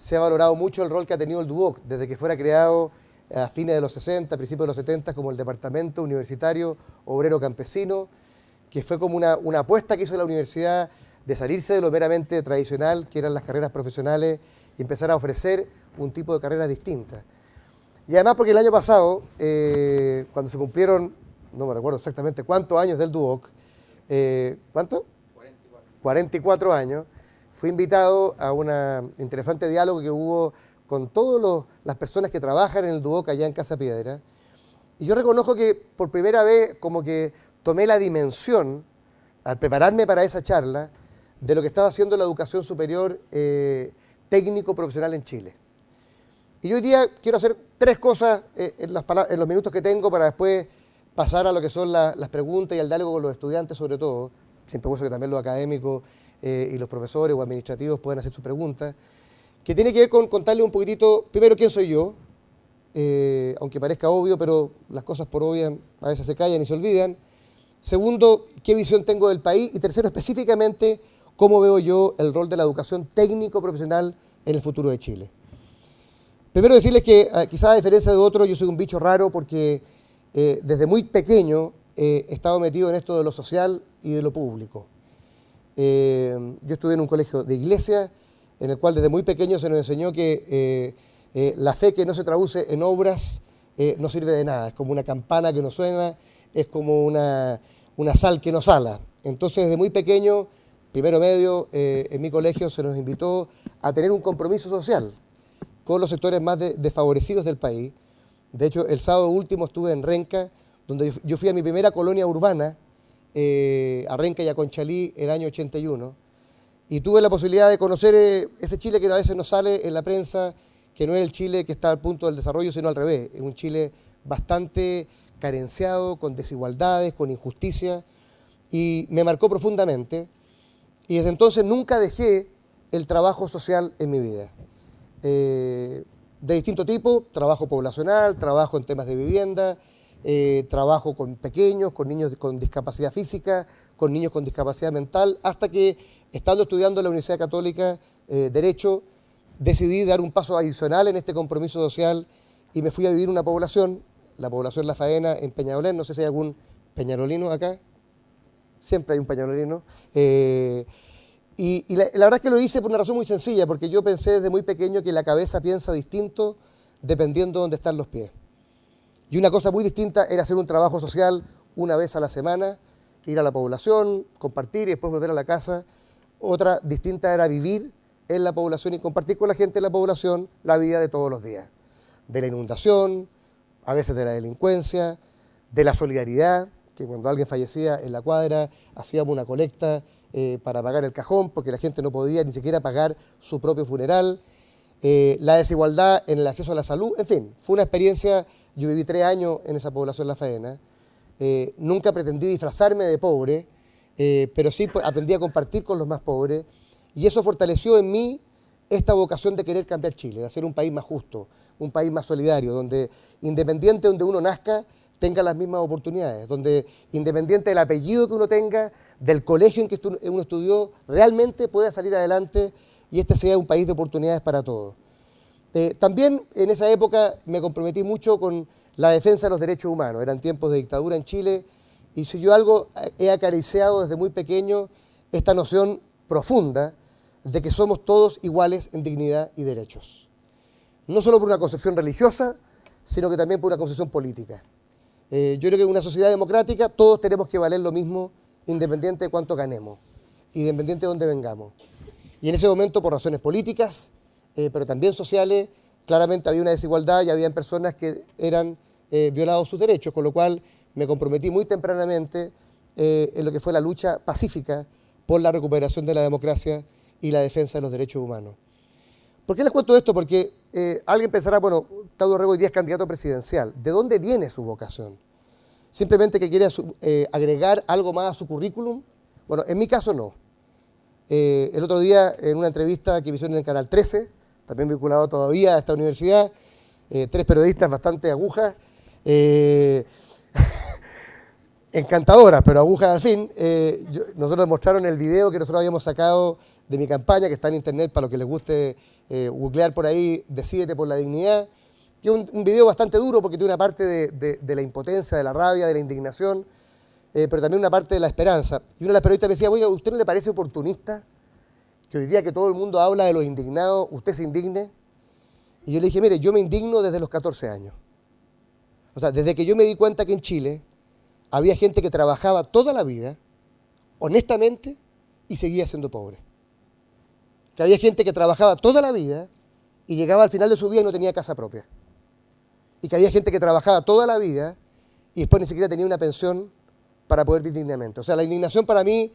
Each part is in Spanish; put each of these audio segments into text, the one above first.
se ha valorado mucho el rol que ha tenido el Duoc, desde que fuera creado a fines de los 60, principios de los 70, como el Departamento Universitario Obrero Campesino, que fue como una apuesta que hizo la universidad de salirse de lo meramente tradicional, que eran las carreras profesionales, y empezar a ofrecer un tipo de carreras distintas. Y además porque el año pasado, cuando se cumplieron, no me recuerdo exactamente cuántos años del Duoc, ¿cuánto? 44 años, fui invitado a un interesante diálogo que hubo con todas las personas que trabajan en el Duoc allá en Casa Piedra. Y yo reconozco que por primera vez como que tomé la dimensión, al prepararme para esa charla, de lo que estaba haciendo la educación superior técnico-profesional en Chile. Y yo hoy día quiero hacer tres cosas en los minutos que tengo para después pasar a lo que son las preguntas y al diálogo con los estudiantes sobre todo. Siempre pienso que también los académicos y los profesores o administrativos pueden hacer sus preguntas, que tiene que ver con contarles un poquitito, primero, quién soy yo, aunque parezca obvio, pero las cosas por obvias a veces se callan y se olvidan. Segundo, qué visión tengo del país. Y tercero, específicamente, cómo veo yo el rol de la educación técnico-profesional en el futuro de Chile. Primero decirles que quizás a diferencia de otros, yo soy un bicho raro porque desde muy pequeño he estado metido en esto de lo social y de lo público. Yo estudié en un colegio de iglesia, en el cual desde muy pequeño se nos enseñó que la fe que no se traduce en obras no sirve de nada, es como una campana que no suena, es como una sal que no sala. Entonces desde muy pequeño, primero medio, en mi colegio se nos invitó a tener un compromiso social con los sectores más desfavorecidos del país. De hecho, el sábado último estuve en Renca, donde yo fui a mi primera colonia urbana, a Renca y a Conchalí, el año 81, y tuve la posibilidad de conocer ese Chile que a veces no sale en la prensa, que no es el Chile que está al punto del desarrollo, sino al revés, es un Chile bastante carenciado, con desigualdades, con injusticia, y me marcó profundamente, y desde entonces nunca dejé el trabajo social en mi vida. De distinto tipo, trabajo poblacional, trabajo en temas de vivienda, trabajo con pequeños, con niños con discapacidad física, con niños con discapacidad mental, hasta que, estando estudiando en la Universidad Católica Derecho, decidí dar un paso adicional en este compromiso social y me fui a vivir una población, la población La Faena en Peñalolén. No sé si hay algún peñalolino acá, siempre hay un peñalolino. Y la verdad es que lo hice por una razón muy sencilla, porque yo pensé desde muy pequeño que la cabeza piensa distinto dependiendo de dónde están los pies. Y una cosa muy distinta era hacer un trabajo social una vez a la semana, ir a la población, compartir y después volver a la casa. Otra distinta era vivir en la población y compartir con la gente de la población la vida de todos los días. De la inundación, a veces de la delincuencia, de la solidaridad, que cuando alguien fallecía en la cuadra hacíamos una colecta para pagar el cajón, porque la gente no podía ni siquiera pagar su propio funeral, la desigualdad en el acceso a la salud, en fin, fue una experiencia. Yo viví 3 años en esa población La Faena, nunca pretendí disfrazarme de pobre, pero sí aprendí a compartir con los más pobres, y eso fortaleció en mí esta vocación de querer cambiar Chile, de hacer un país más justo, un país más solidario, donde independiente de donde uno nazca, tenga las mismas oportunidades, donde independiente del apellido que uno tenga, del colegio en que uno estudió, realmente pueda salir adelante y este sea un país de oportunidades para todos. También en esa época me comprometí mucho con la defensa de los derechos humanos. Eran tiempos de dictadura en Chile y si yo algo he acariciado desde muy pequeño, esta noción profunda de que somos todos iguales en dignidad y derechos. No solo por una concepción religiosa, sino que también por una concepción política. Yo creo que en una sociedad democrática todos tenemos que valer lo mismo independiente de cuánto ganemos, independiente de dónde vengamos. Y en ese momento, por razones políticas, pero también sociales, claramente había una desigualdad y había personas que eran violados sus derechos, con lo cual me comprometí muy tempranamente en lo que fue la lucha pacífica por la recuperación de la democracia y la defensa de los derechos humanos. ¿Por qué les cuento esto? Porque alguien pensará, bueno, Claudio Rego hoy día es candidato presidencial. ¿De dónde viene su vocación? ¿Simplemente que quiere agregar algo más a su currículum? Bueno, en mi caso no. El otro día, en una entrevista que me hicieron en el Canal 13, también vinculado todavía a esta universidad, 3 periodistas bastante agujas, encantadoras, pero agujas al fin. Nosotros mostraron el video que nosotros habíamos sacado de mi campaña, que está en internet para los que les guste googlear por ahí, Decídete por la dignidad, que es un video bastante duro porque tiene una parte de la impotencia, de la rabia, de la indignación, pero también una parte de la esperanza. Y una de las periodistas me decía, oiga, ¿a usted no le parece oportunista que hoy día que todo el mundo habla de los indignados, usted se indigne? Y yo le dije, mire, yo me indigno desde los 14 años. O sea, desde que yo me di cuenta que en Chile había gente que trabajaba toda la vida, honestamente, y seguía siendo pobre. Que había gente que trabajaba toda la vida y llegaba al final de su vida y no tenía casa propia. Y que había gente que trabajaba toda la vida y después ni siquiera tenía una pensión para poder vivir dignamente. O sea, la indignación para mí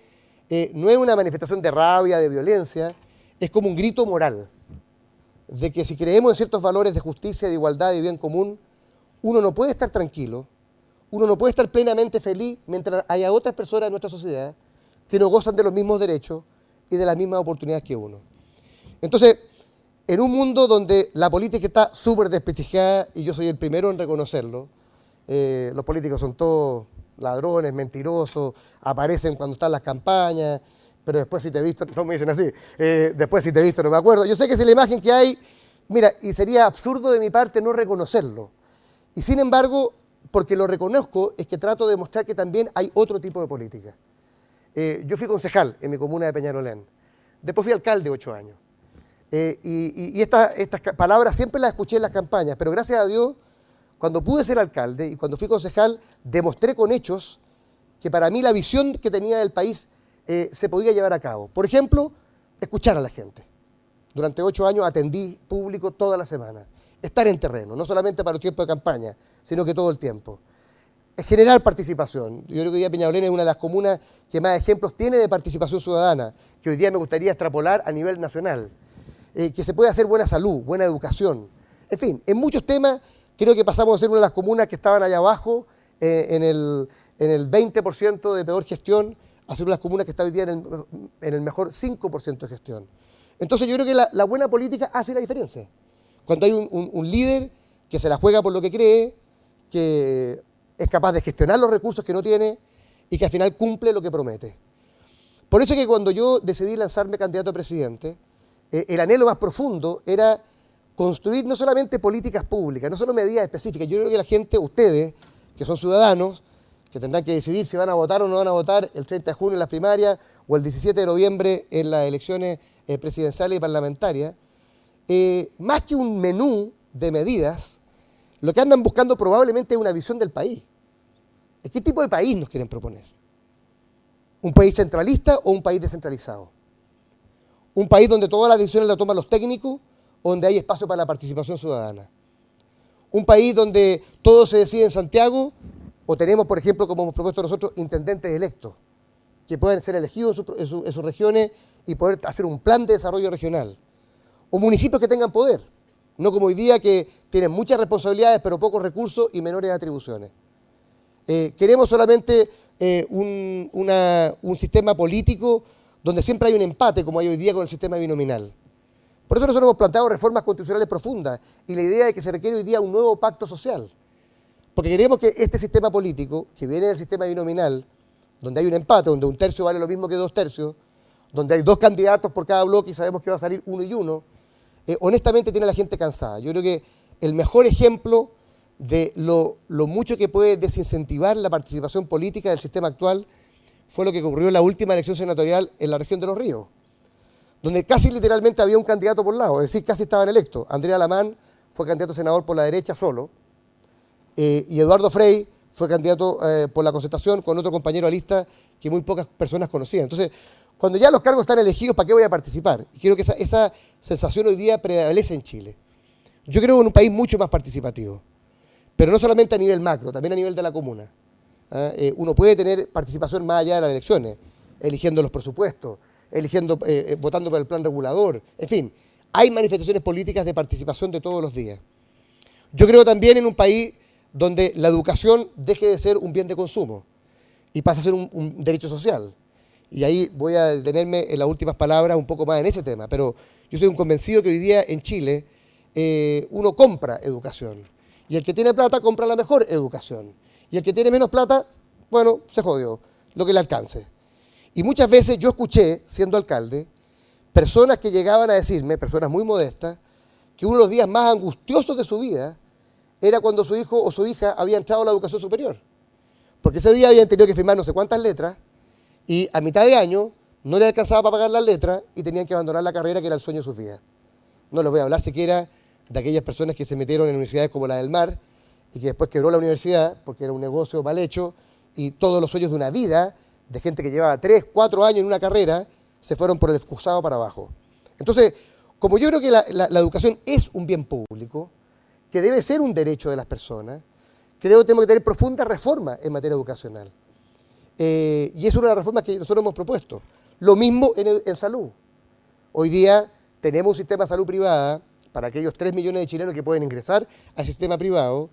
no es una manifestación de rabia, de violencia, es como un grito moral de que si creemos en ciertos valores de justicia, de igualdad y de bien común, uno no puede estar tranquilo, uno no puede estar plenamente feliz mientras haya otras personas en nuestra sociedad que no gozan de los mismos derechos y de las mismas oportunidades que uno. Entonces, en un mundo donde la política está súper desprestigiada, y yo soy el primero en reconocerlo, los políticos son todos ladrones, mentirosos, aparecen cuando están las campañas, pero después si te he visto, no me dicen así, después si te he visto no me acuerdo. Yo sé que es la imagen que hay, mira, y sería absurdo de mi parte no reconocerlo. Y sin embargo, porque lo reconozco, es que trato de mostrar que también hay otro tipo de política. Yo fui concejal en mi comuna de Peñalolén, después fui alcalde 8 años. Y estas palabras siempre las escuché en las campañas, pero gracias a Dios, cuando pude ser alcalde y cuando fui concejal, demostré con hechos que para mí la visión que tenía del país se podía llevar a cabo. Por ejemplo, escuchar a la gente. Durante 8 años atendí público toda la semana. Estar en terreno, no solamente para el tiempo de campaña, sino que todo el tiempo. Generar participación. Yo creo que hoy día Peñalolén es una de las comunas que más ejemplos tiene de participación ciudadana, que hoy día me gustaría extrapolar a nivel nacional. Que se puede hacer buena salud, buena educación. En fin, en muchos temas creo que pasamos a ser una de las comunas que estaban allá abajo, en el 20% de peor gestión, a ser una de las comunas que está hoy día en el mejor 5% de gestión. Entonces yo creo que la buena política hace la diferencia. Cuando hay un líder que se la juega por lo que cree, que es capaz de gestionar los recursos que no tiene y que al final cumple lo que promete. Por eso es que cuando yo decidí lanzarme candidato a presidente, el anhelo más profundo era construir no solamente políticas públicas, no solo medidas específicas. Yo creo que la gente, ustedes, que son ciudadanos, que tendrán que decidir si van a votar o no van a votar el 30 de junio en las primarias o el 17 de noviembre en las elecciones presidenciales y parlamentarias, más que un menú de medidas, lo que andan buscando probablemente es una visión del país. ¿Qué tipo de país nos quieren proponer? ¿Un país centralista o un país descentralizado? ¿Un país donde todas las decisiones las toman los técnicos o donde hay espacio para la participación ciudadana? ¿Un país donde todo se decide en Santiago o tenemos, por ejemplo, como hemos propuesto nosotros, intendentes electos que pueden ser elegidos en sus regiones y poder hacer un plan de desarrollo regional? ¿O municipios que tengan poder? No como hoy día que tienen muchas responsabilidades pero pocos recursos y menores atribuciones. Queremos solamente un sistema político donde siempre hay un empate, como hay hoy día con el sistema binominal. Por eso nosotros hemos planteado reformas constitucionales profundas y la idea de que se requiere hoy día un nuevo pacto social. Porque queremos que este sistema político, que viene del sistema binominal, donde hay un empate, donde un tercio vale lo mismo que 2 tercios, donde hay 2 candidatos por cada bloque y sabemos que va a salir uno y uno, honestamente tiene a la gente cansada. Yo creo que el mejor ejemplo de lo mucho que puede desincentivar la participación política del sistema actual fue lo que ocurrió en la última elección senatorial en la región de Los Ríos, donde casi literalmente había un candidato por lado, es decir, casi estaban electos. Andrea Alamán fue candidato a senador por la derecha solo, y Eduardo Frei fue candidato por la Concertación con otro compañero de lista que muy pocas personas conocían. Entonces, cuando ya los cargos están elegidos, ¿para qué voy a participar? Y creo que esa sensación hoy día prevalece en Chile. Yo creo en un país mucho más participativo, pero no solamente a nivel macro, también a nivel de la comuna. Uno puede tener participación más allá de las elecciones, eligiendo los presupuestos, votando por el plan regulador, en fin, hay manifestaciones políticas de participación de todos los días. Yo creo también en un país donde la educación deje de ser un bien de consumo y pase a ser un derecho social. Y ahí voy a detenerme en las últimas palabras un poco más en ese tema, pero yo soy un convencido que hoy día en Chile uno compra educación, y el que tiene plata compra la mejor educación, y el que tiene menos plata, bueno, se jodió, lo que le alcance. Y muchas veces yo escuché, siendo alcalde, personas que llegaban a decirme, personas muy modestas, que uno de los días más angustiosos de su vida era cuando su hijo o su hija había entrado a la educación superior. Porque ese día habían tenido que firmar no sé cuántas letras y a mitad de año no les alcanzaba para pagar las letras y tenían que abandonar la carrera que era el sueño de sus vidas. No les voy a hablar siquiera de aquellas personas que se metieron en universidades como la del Mar y que después quebró la universidad porque era un negocio mal hecho y todos los sueños de una vida de gente que llevaba 3, 4 años en una carrera se fueron por el excusado para abajo. Entonces, como yo creo que la educación es un bien público, que debe ser un derecho de las personas, creo que tenemos que tener profundas reformas en materia educacional. Y es una de las reformas que nosotros hemos propuesto. Lo mismo en salud. Hoy día tenemos un sistema de salud privada para aquellos 3 millones de chilenos que pueden ingresar al sistema privado,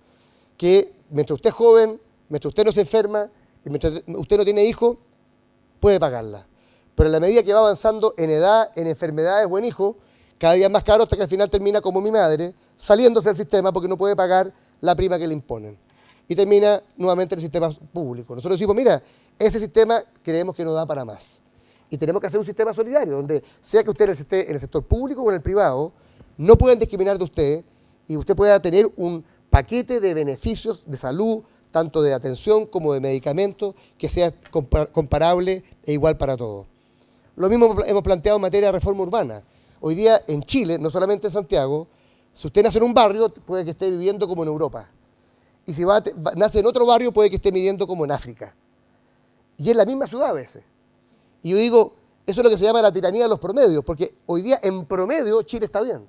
que mientras usted es joven, mientras usted no se enferma y mientras usted no tiene hijos, puede pagarla. Pero en la medida que va avanzando en edad, en enfermedades o en hijos, cada día es más caro hasta que al final termina como mi madre, saliéndose del sistema porque no puede pagar la prima que le imponen. Y termina nuevamente en el sistema público. Nosotros decimos, mira, ese sistema creemos que no da para más. Y tenemos que hacer un sistema solidario, donde sea que usted esté en el sector público o en el privado, no pueden discriminar de usted y usted pueda tener un paquete de beneficios de salud, tanto de atención como de medicamentos, que sea comparable e igual para todos. Lo mismo hemos planteado en materia de reforma urbana. Hoy día en Chile, no solamente en Santiago, si usted nace en un barrio, puede que esté viviendo como en Europa. Y si nace en otro barrio, puede que esté viviendo como en África. Y es la misma ciudad a veces. Y yo digo, eso es lo que se llama la tiranía de los promedios, porque hoy día en promedio Chile está bien.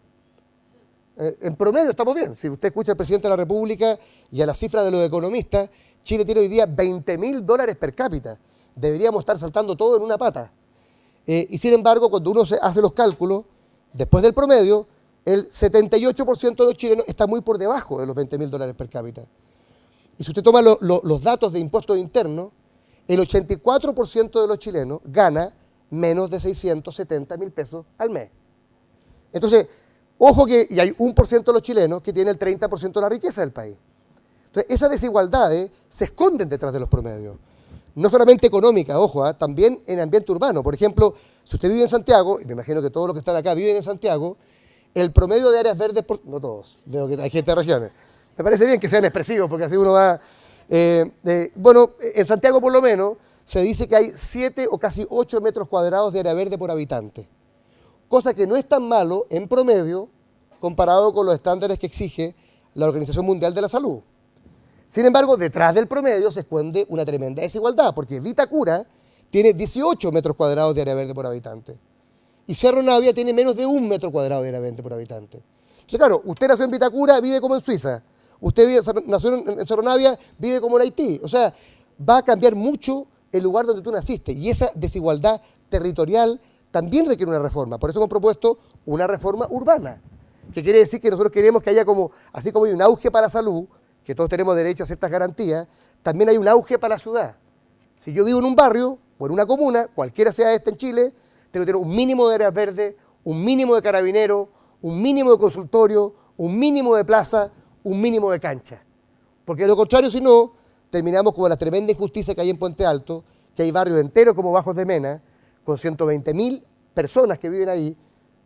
En promedio estamos bien. Si usted escucha al presidente de la República y a las cifras de los economistas, Chile tiene hoy día $20.000 per cápita. Deberíamos estar saltando todo en una pata. Y sin embargo, cuando uno hace los cálculos, después del promedio, el 78% de los chilenos está muy por debajo de los $20.000 per cápita. Y si usted toma los datos de impuestos internos, el 84% de los chilenos gana menos de 670.000 pesos al mes. Entonces, ojo que y hay 1% de los chilenos que tiene el 30% de la riqueza del país. Entonces, esas desigualdades se esconden detrás de los promedios. No solamente económica, ojo, también en ambiente urbano. Por ejemplo, si usted vive en Santiago, y me imagino que todos los que están acá viven en Santiago, el promedio de áreas verdes, no todos, veo que hay gente de regiones, me parece bien que sean expresivos, porque así uno va... bueno, en Santiago por lo menos se dice que hay 7 o casi 8 metros cuadrados de área verde por habitante, cosa que no es tan malo en promedio comparado con los estándares que exige la Organización Mundial de la Salud. Sin embargo, detrás del promedio se esconde una tremenda desigualdad, porque Vitacura tiene 18 metros cuadrados de área verde por habitante y Cerro Navia tiene menos de 1 metro cuadrado de área verde por habitante. Entonces, claro, usted nació en Vitacura, vive como en Suiza. Usted nació en Cerro Navia, vive como en Haití. O sea, va a cambiar mucho el lugar donde tú naciste. Y esa desigualdad territorial también requiere una reforma. Por eso hemos propuesto una reforma urbana, que quiere decir que nosotros queremos que haya como, así como hay un auge para la salud, que todos tenemos derecho a ciertas garantías, también hay un auge para la ciudad. Si yo vivo en un barrio o en una comuna, cualquiera sea esta en Chile, tengo que tener un mínimo de áreas verdes, un mínimo de carabineros, un mínimo de consultorio, un mínimo de plaza, un mínimo de cancha. Porque de lo contrario, si no, terminamos con la tremenda injusticia que hay en Puente Alto, que hay barrios enteros como Bajos de Mena, con 120.000 personas que viven ahí,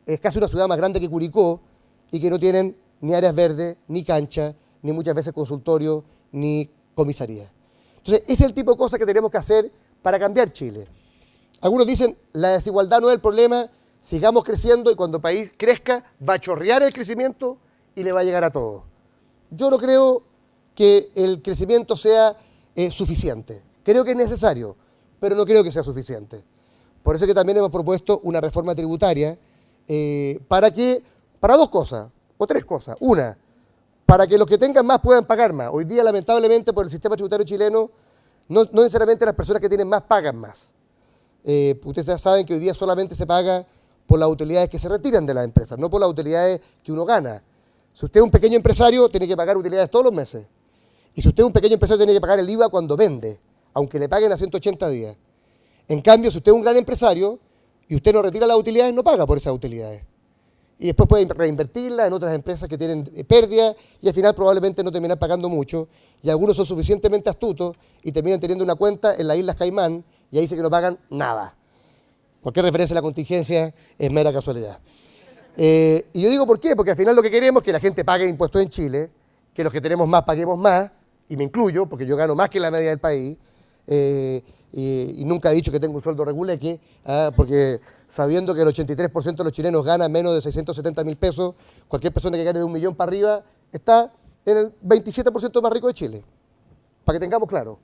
es casi una ciudad más grande que Curicó, y que no tienen ni áreas verdes, ni cancha, ni muchas veces consultorio, ni comisaría. Entonces, ese es el tipo de cosas que tenemos que hacer para cambiar Chile. Algunos dicen, la desigualdad no es el problema, sigamos creciendo y cuando el país crezca va a chorrear el crecimiento y le va a llegar a todos. Yo no creo que el crecimiento sea suficiente. Creo que es necesario, pero no creo que sea suficiente. Por eso que también hemos propuesto una reforma tributaria para dos cosas, o tres cosas. Una, para que los que tengan más puedan pagar más. Hoy día, lamentablemente, por el sistema tributario chileno, no necesariamente las personas que tienen más pagan más. Ustedes ya saben que hoy día solamente se paga por las utilidades que se retiran de las empresas, no por las utilidades que uno gana. Si usted es un pequeño empresario, tiene que pagar utilidades todos los meses. Y si usted es un pequeño empresario, tiene que pagar el IVA cuando vende, aunque le paguen a 180 días. En cambio, si usted es un gran empresario y usted no retira las utilidades, no paga por esas utilidades. Y después puede reinvertirlas en otras empresas que tienen pérdidas y al final probablemente no terminan pagando mucho. Y algunos son suficientemente astutos y terminan teniendo una cuenta en las Islas Caimán y ahí dice que no pagan nada. Cualquier referencia a la contingencia es mera casualidad. Y yo digo, ¿por qué? Porque al final lo que queremos es que la gente pague impuestos en Chile, que los que tenemos más paguemos más, y me incluyo, porque yo gano más que la media del país, y nunca he dicho que tengo un sueldo reguleque, porque sabiendo que el 83% de los chilenos ganan menos de 670.000 pesos, cualquier persona que gane de 1 millón para arriba está en el 27% más rico de Chile, para que tengamos claro.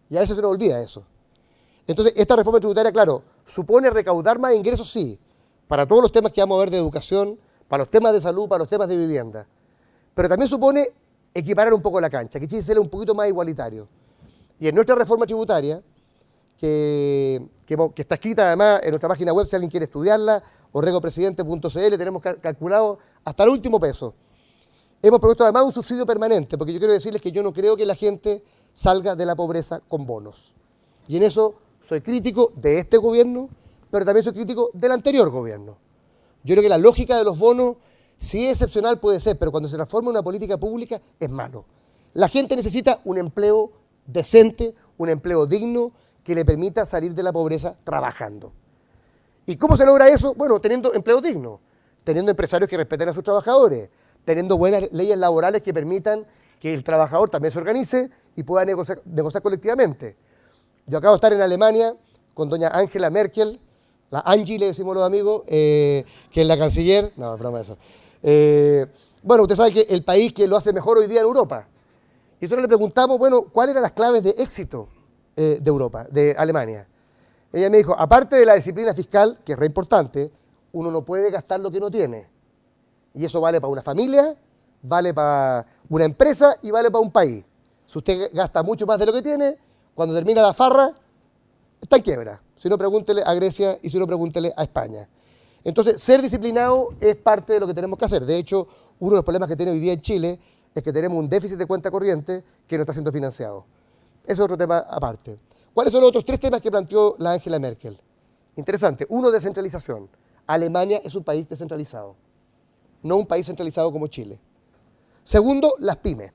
Y a veces se nos olvida eso. Entonces, esta reforma tributaria, claro, supone recaudar más ingresos, sí, para todos los temas que vamos a ver de educación, para los temas de salud, para los temas de vivienda. Pero también supone equiparar un poco la cancha, que Chile sea un poquito más igualitario. Y en nuestra reforma tributaria, que está escrita además en nuestra página web, si alguien quiere estudiarla, orregopresidente.cl, tenemos calculado hasta el último peso. Hemos propuesto además un subsidio permanente, porque yo quiero decirles que yo no creo que la gente salga de la pobreza con bonos. Y en eso soy crítico de este gobierno, pero también soy crítico del anterior gobierno. Yo creo que la lógica de los bonos, si es excepcional puede ser, pero cuando se transforma en una política pública es malo. La gente necesita un empleo decente, un empleo digno, que le permita salir de la pobreza trabajando. ¿Y cómo se logra eso? Bueno, teniendo empleo digno, teniendo empresarios que respeten a sus trabajadores, teniendo buenas leyes laborales que permitan que el trabajador también se organice y pueda negociar colectivamente. Yo acabo de estar en Alemania con doña Angela Merkel, la Angie le decimos los amigos, que es la canciller, no, es broma eso. Bueno, usted sabe que el país que lo hace mejor hoy día en Europa. Y nosotros le preguntamos, bueno, ¿cuáles eran las claves de éxito de Europa, de Alemania? Ella me dijo, aparte de la disciplina fiscal, que es re importante, uno no puede gastar lo que no tiene. Y eso vale para una familia, vale para una empresa y vale para un país. Si usted gasta mucho más de lo que tiene, cuando termina la farra, está en quiebra. Si no, pregúntele a Grecia y si no, pregúntele a España. Entonces, ser disciplinado es parte de lo que tenemos que hacer. De hecho, uno de los problemas que tiene hoy día en Chile es que tenemos un déficit de cuenta corriente que no está siendo financiado. Ese es otro tema aparte. ¿Cuáles son los otros 3 temas que planteó la Angela Merkel? Interesante. 1, descentralización. Alemania es un país descentralizado, no un país centralizado como Chile. 2, las pymes.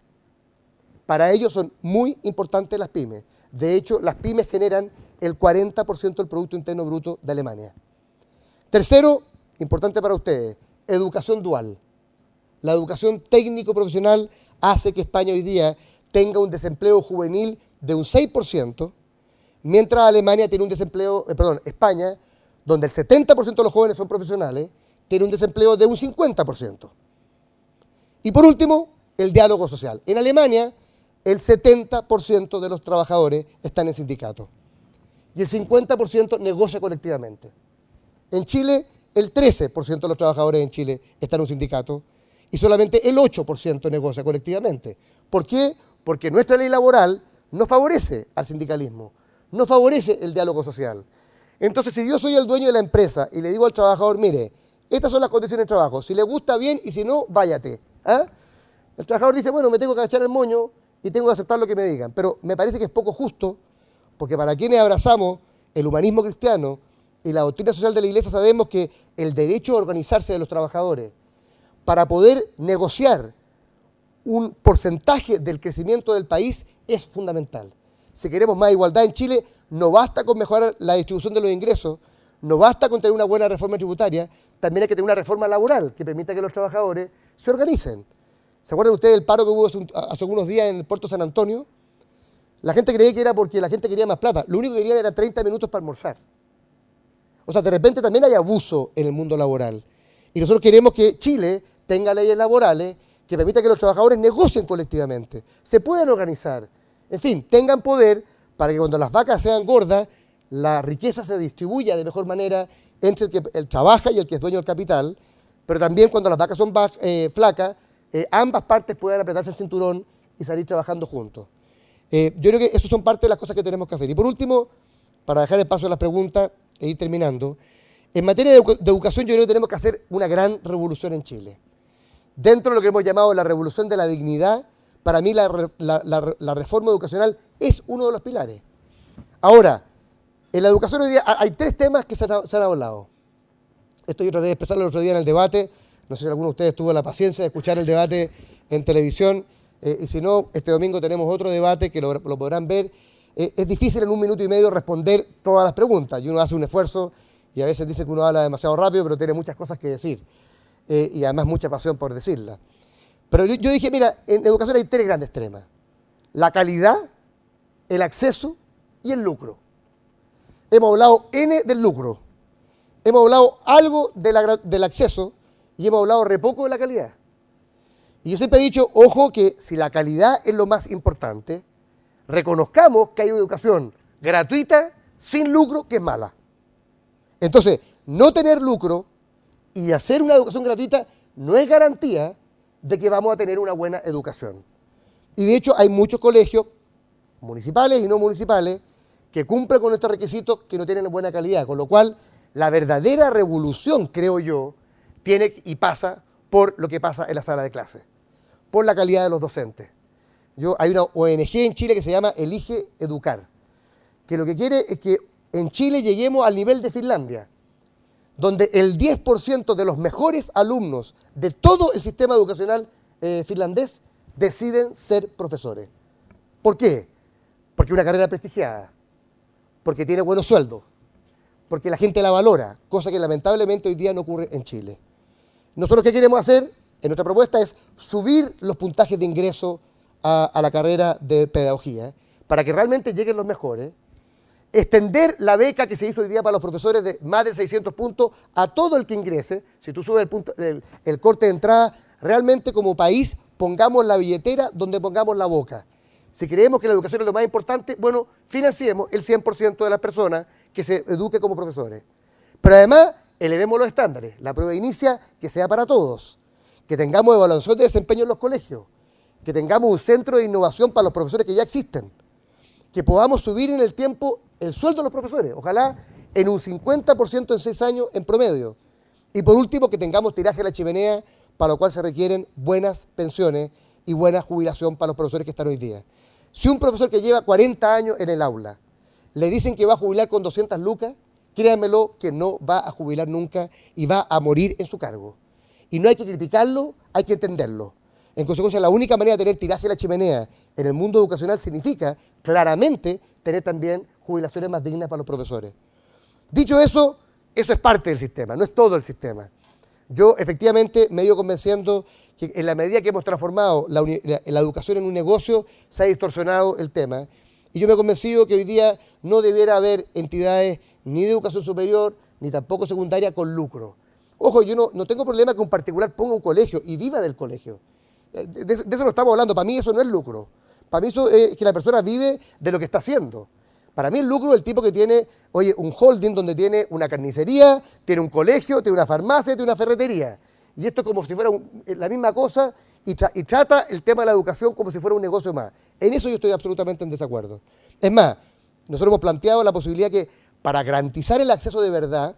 Para ellos son muy importantes las pymes. De hecho, las pymes generan el 40% del Producto Interno Bruto de Alemania. 3, importante para ustedes, educación dual. La educación técnico-profesional hace que España hoy día tenga un desempleo juvenil de un 6%, mientras Alemania tiene un desempleo, España, donde el 70% de los jóvenes son profesionales, tiene un desempleo de un 50%. Y por último, el diálogo social. En Alemania, el 70% de los trabajadores están en sindicatos y el 50% negocia colectivamente. En Chile, el 13% de los trabajadores en Chile están en un sindicato y solamente el 8% negocia colectivamente. ¿Por qué? Porque nuestra ley laboral no favorece al sindicalismo, no favorece el diálogo social. Entonces, si yo soy el dueño de la empresa y le digo al trabajador, mire, estas son las condiciones de trabajo, si le gusta bien y si no, váyate. El trabajador dice, bueno, me tengo que agachar el moño y tengo que aceptar lo que me digan. Pero me parece que es poco justo, porque para quienes abrazamos el humanismo cristiano y la doctrina social de la Iglesia sabemos que el derecho a organizarse de los trabajadores para poder negociar un porcentaje del crecimiento del país es fundamental. Si queremos más igualdad en Chile, no basta con mejorar la distribución de los ingresos, no basta con tener una buena reforma tributaria, también hay que tener una reforma laboral que permita que los trabajadores se organicen. ¿Se acuerdan ustedes del paro que hubo hace algunos días en el puerto San Antonio? La gente creía que era porque la gente quería más plata. Lo único que querían era 30 minutos para almorzar. O sea, de repente también hay abuso en el mundo laboral. Y nosotros queremos que Chile tenga leyes laborales que permitan que los trabajadores negocien colectivamente, se puedan organizar, en fin, tengan poder para que cuando las vacas sean gordas, la riqueza se distribuya de mejor manera entre el que trabaja y el que es dueño del capital, pero también cuando las vacas son flacas, ambas partes puedan apretarse el cinturón y salir trabajando juntos. Yo creo que eso son parte de las cosas que tenemos que hacer. Y por último, para dejar el paso a las preguntas e ir terminando, en materia de educación yo creo que tenemos que hacer una gran revolución en Chile. Dentro de lo que hemos llamado la revolución de la dignidad, para mí la reforma educacional es uno de los pilares. Ahora, en la educación hoy día hay 3 temas que se han hablado. Esto yo traté de expresarlo el otro día en el debate. No sé si alguno de ustedes tuvo la paciencia de escuchar el debate en televisión. Y si no, este domingo tenemos otro debate que lo podrán ver. Es difícil en 1 minuto y medio responder todas las preguntas. Y uno hace un esfuerzo y a veces dice que uno habla demasiado rápido, pero tiene muchas cosas que decir, y además mucha pasión por decirla. Pero yo dije, mira, en educación hay tres grandes temas: la calidad, el acceso y el lucro. Hemos hablado N del lucro, hemos hablado algo del acceso y hemos hablado re poco de la calidad. Y yo siempre he dicho, ojo, que si la calidad es lo más importante, reconozcamos que hay educación gratuita, sin lucro, que es mala. Entonces, no tener lucro y hacer una educación gratuita no es garantía de que vamos a tener una buena educación. Y de hecho hay muchos colegios, municipales y no municipales, que cumplen con estos requisitos que no tienen buena calidad, con lo cual la verdadera revolución, creo yo, tiene y pasa por lo que pasa en la sala de clase, por la calidad de los docentes. Hay una ONG en Chile que se llama Elige Educar, que lo que quiere es que en Chile lleguemos al nivel de Finlandia, donde el 10% de los mejores alumnos de todo el sistema educacional finlandés deciden ser profesores. ¿Por qué? Porque es una carrera prestigiada, porque tiene buenos sueldos, porque la gente la valora, cosa que lamentablemente hoy día no ocurre en Chile. Nosotros, ¿qué queremos hacer? En nuestra propuesta es subir los puntajes de ingreso a la carrera de pedagogía, para que realmente lleguen los mejores, extender la beca que se hizo hoy día para los profesores de más de 600 puntos a todo el que ingrese. Si tú subes el corte de entrada, realmente como país pongamos la billetera donde pongamos la boca. Si creemos que la educación es lo más importante, bueno, financiemos el 100% de las personas que se eduque como profesores. Pero además, elevemos los estándares. La prueba inicia que sea para todos, que tengamos evaluación de desempeño en los colegios, que tengamos un centro de innovación para los profesores que ya existen, que podamos subir en el tiempo el sueldo de los profesores, ojalá en un 50% en 6 años en promedio. Y por último, que tengamos tiraje a la chimenea, para lo cual se requieren buenas pensiones y buena jubilación para los profesores que están hoy día. Si un profesor que lleva 40 años en el aula le dicen que va a jubilar con 200 lucas, créanmelo que no va a jubilar nunca y va a morir en su cargo. Y no hay que criticarlo, hay que entenderlo. En consecuencia, la única manera de tener tiraje a la chimenea en el mundo educacional significa claramente tener también jubilaciones más dignas para los profesores. Dicho eso, eso es parte del sistema, no es todo el sistema. Yo efectivamente me he ido convenciendo que en la medida que hemos transformado la educación en un negocio, se ha distorsionado el tema. Y yo me he convencido que hoy día no debiera haber entidades ni de educación superior, ni tampoco secundaria con lucro. Ojo, yo no tengo problema que un particular ponga un colegio y viva del colegio. De eso no estamos hablando. Para mí eso no es lucro. Para mí eso es que la persona vive de lo que está haciendo. Para mí el lucro es el tipo que tiene, oye, un holding donde tiene una carnicería, tiene un colegio, tiene una farmacia, tiene una ferretería. Y esto es como si fuera la misma cosa y trata el tema de la educación como si fuera un negocio más. En eso yo estoy absolutamente en desacuerdo. Es más, nosotros hemos planteado la posibilidad que para garantizar el acceso de verdad,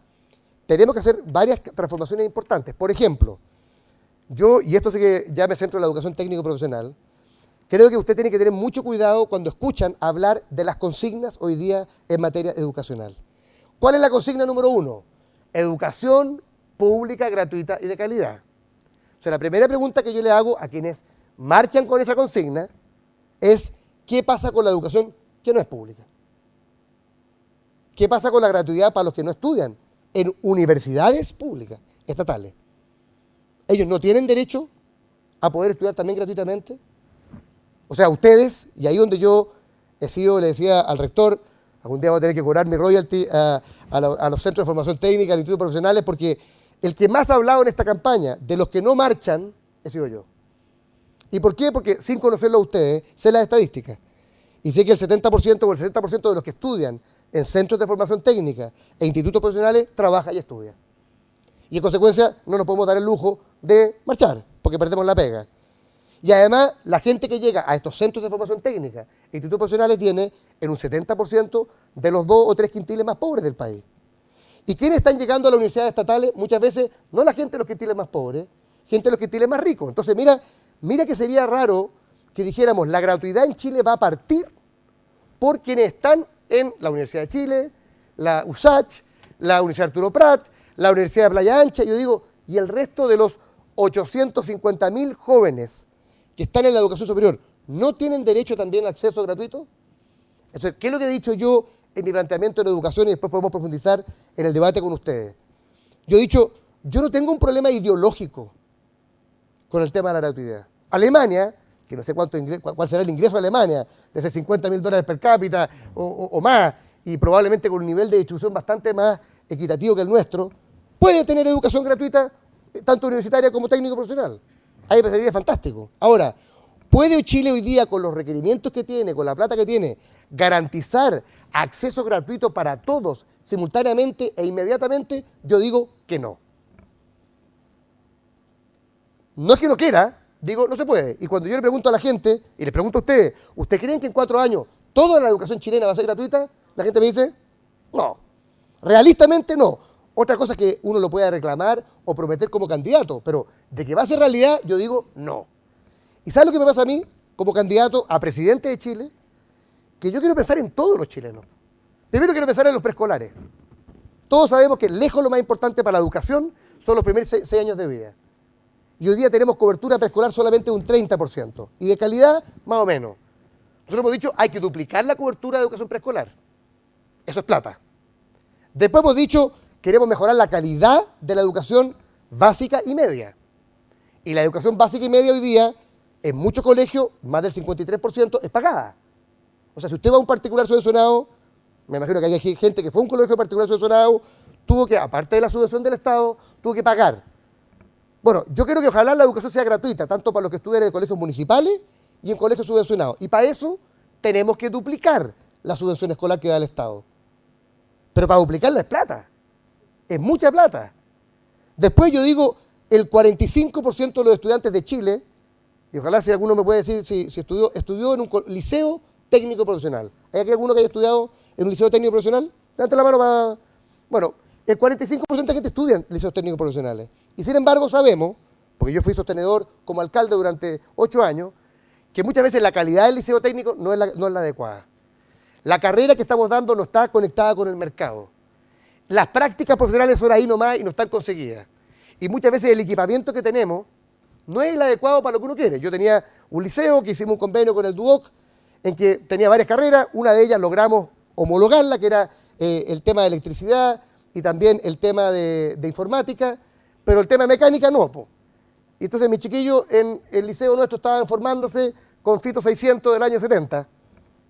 tenemos que hacer varias transformaciones importantes. Por ejemplo, yo, y esto sí que ya me centro en la educación técnico-profesional, creo que usted tiene que tener mucho cuidado cuando escuchan hablar de las consignas hoy día en materia educacional. ¿Cuál es la consigna número 1? Educación pública, gratuita y de calidad. O sea, la primera pregunta que yo le hago a quienes marchan con esa consigna es ¿qué pasa con la educación que no es pública? ¿Qué pasa con la gratuidad para los que no estudian en universidades públicas, estatales? ¿Ellos no tienen derecho a poder estudiar también gratuitamente? O sea, ustedes, y ahí donde yo le decía al rector, algún día voy a tener que cobrar mi royalty a los centros de formación técnica, a los institutos profesionales, porque el que más ha hablado en esta campaña de los que no marchan he sido yo. ¿Y por qué? Porque sin conocerlo a ustedes, sé las estadísticas. Y sé que el 70% o el 60% de los que estudian en centros de formación técnica e institutos profesionales trabaja y estudia. Y en consecuencia no nos podemos dar el lujo de marchar, porque perdemos la pega. Y además, la gente que llega a estos centros de formación técnica e institutos profesionales viene en un 70% de los 2 o 3 quintiles más pobres del país. ¿Y quiénes están llegando a las universidades estatales? Muchas veces no la gente de los quintiles más pobres, gente de los quintiles más ricos. Entonces, mira que sería raro que dijéramos la gratuidad en Chile va a partir por quienes están en la Universidad de Chile, la USACH, la Universidad Arturo Prat, la Universidad de Playa Ancha. Yo digo, y el resto de los 850.000 jóvenes que están en la educación superior, ¿no tienen derecho también al acceso gratuito? Entonces, ¿qué es lo que he dicho yo en mi planteamiento de la educación y después podemos profundizar en el debate con ustedes. Yo he dicho, yo no tengo un problema ideológico con el tema de la gratuidad. Alemania, que no sé cuál será el ingreso de Alemania, de ese $50.000 per cápita o más, y probablemente con un nivel de distribución bastante más equitativo que el nuestro, puede tener educación gratuita, tanto universitaria como técnico profesional. Ahí me sería fantástico. Ahora, ¿puede Chile hoy día, con los requerimientos que tiene, con la plata que tiene, garantizar acceso gratuito para todos, simultáneamente e inmediatamente? Yo digo que no. No es que no quiera, digo, no se puede. Y cuando yo le pregunto a la gente, y les pregunto a ustedes, ¿ustedes creen que en 4 años toda la educación chilena va a ser gratuita? La gente me dice, no. Realistamente no. Otra cosa es que uno lo pueda reclamar o prometer como candidato, pero de que va a ser realidad, yo digo, no. ¿Y sabes lo que me pasa a mí, como candidato a presidente de Chile? Que yo quiero pensar en todos los chilenos. Primero quiero pensar en los preescolares. Todos sabemos que lejos lo más importante para la educación son los primeros 6 años de vida. Y hoy día tenemos cobertura preescolar solamente de un 30%. Y de calidad, más o menos. Nosotros hemos dicho, hay que duplicar la cobertura de educación preescolar. Eso es plata. Después hemos dicho, queremos mejorar la calidad de la educación básica y media. Y la educación básica y media hoy día, en muchos colegios, más del 53% es pagada. O sea, si usted va a un particular subvencionado, me imagino que hay gente que fue a un colegio particular subvencionado, tuvo que, aparte de la subvención del Estado, tuvo que pagar. Bueno, yo quiero que ojalá la educación sea gratuita, tanto para los que estudian en colegios municipales y en colegios subvencionados. Y para eso tenemos que duplicar la subvención escolar que da el Estado. Pero para duplicarla es plata. Es mucha plata. Después yo digo, el 45% de los estudiantes de Chile, y ojalá si alguno me puede decir si estudió en un liceo técnico profesional. ¿Hay aquí alguno que haya estudiado en un liceo técnico profesional? Levante la mano para... Bueno, el 45% de gente estudia en liceos técnicos profesionales. Y sin embargo sabemos, porque yo fui sostenedor como alcalde durante 8 años, que muchas veces la calidad del liceo técnico no es la adecuada. La carrera que estamos dando no está conectada con el mercado. Las prácticas profesionales son ahí nomás y no están conseguidas. Y muchas veces el equipamiento que tenemos no es el adecuado para lo que uno quiere. Yo tenía un liceo que hicimos un convenio con el DUOC en que tenía varias carreras. Una de ellas logramos homologarla, que era el tema de electricidad y también el tema de informática, pero el tema de mecánica no. Y entonces mis chiquillos en el liceo nuestro estaban formándose con Fito 600 del año 70,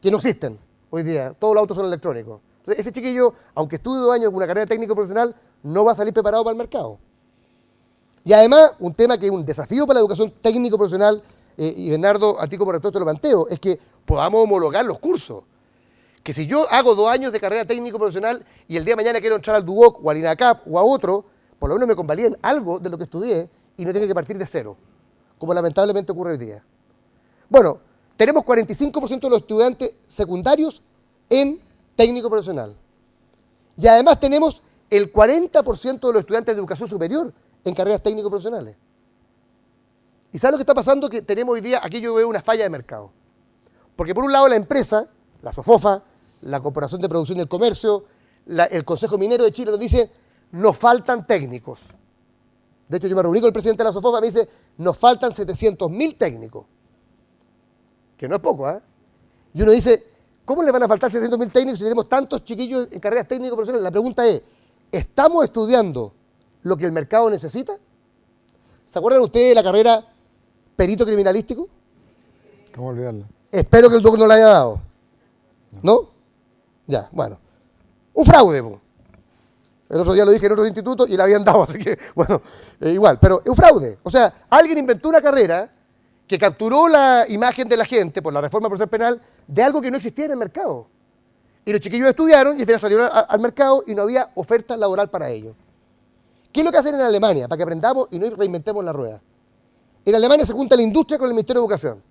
que no existen hoy día. Todos los autos son electrónicos. Entonces, ese chiquillo, aunque estudie 2 años con una carrera técnico profesional, no va a salir preparado para el mercado. Y además, un tema que es un desafío para la educación técnico profesional, y Bernardo, a ti como rector te lo planteo, es que podamos homologar los cursos. Que si yo hago 2 años de carrera técnico profesional y el día de mañana quiero entrar al DUOC o al INACAP o a otro, por lo menos me convaliden algo de lo que estudié y no tenga que partir de cero, como lamentablemente ocurre hoy día. Bueno, tenemos 45% de los estudiantes secundarios en técnico profesional. Y además tenemos el 40% de los estudiantes de educación superior en carreras técnico profesionales. ¿Y sabes lo que está pasando? Que tenemos hoy día, aquí yo veo una falla de mercado. Porque por un lado la empresa, la SOFOFA, la Corporación de Producción del Comercio, el Consejo Minero de Chile nos dice, nos faltan técnicos. De hecho, yo me reuní con el presidente de la SOFOFA y me dice, nos faltan 700.000 técnicos. Que no es poco, ¿eh? Y uno dice, ¿cómo le van a faltar 700.000 técnicos si tenemos tantos chiquillos en carreras técnico profesionales? La pregunta es, ¿estamos estudiando lo que el mercado necesita? ¿Se acuerdan ustedes de la carrera perito criminalístico? ¿Cómo olvidarla? Espero que el DUOC no la haya dado. ¿No? Ya, bueno. Un fraude, po. El otro día lo dije en otro instituto y la habían dado, así que, bueno, igual. Pero es un fraude. O sea, alguien inventó una carrera que capturó la imagen de la gente por la reforma procesal penal de algo que no existía en el mercado. Y los chiquillos estudiaron y al final salieron al mercado y no había oferta laboral para ellos. ¿Qué es lo que hacen en Alemania? Para que aprendamos y no reinventemos la rueda. En Alemania se junta la industria con el Ministerio de Educación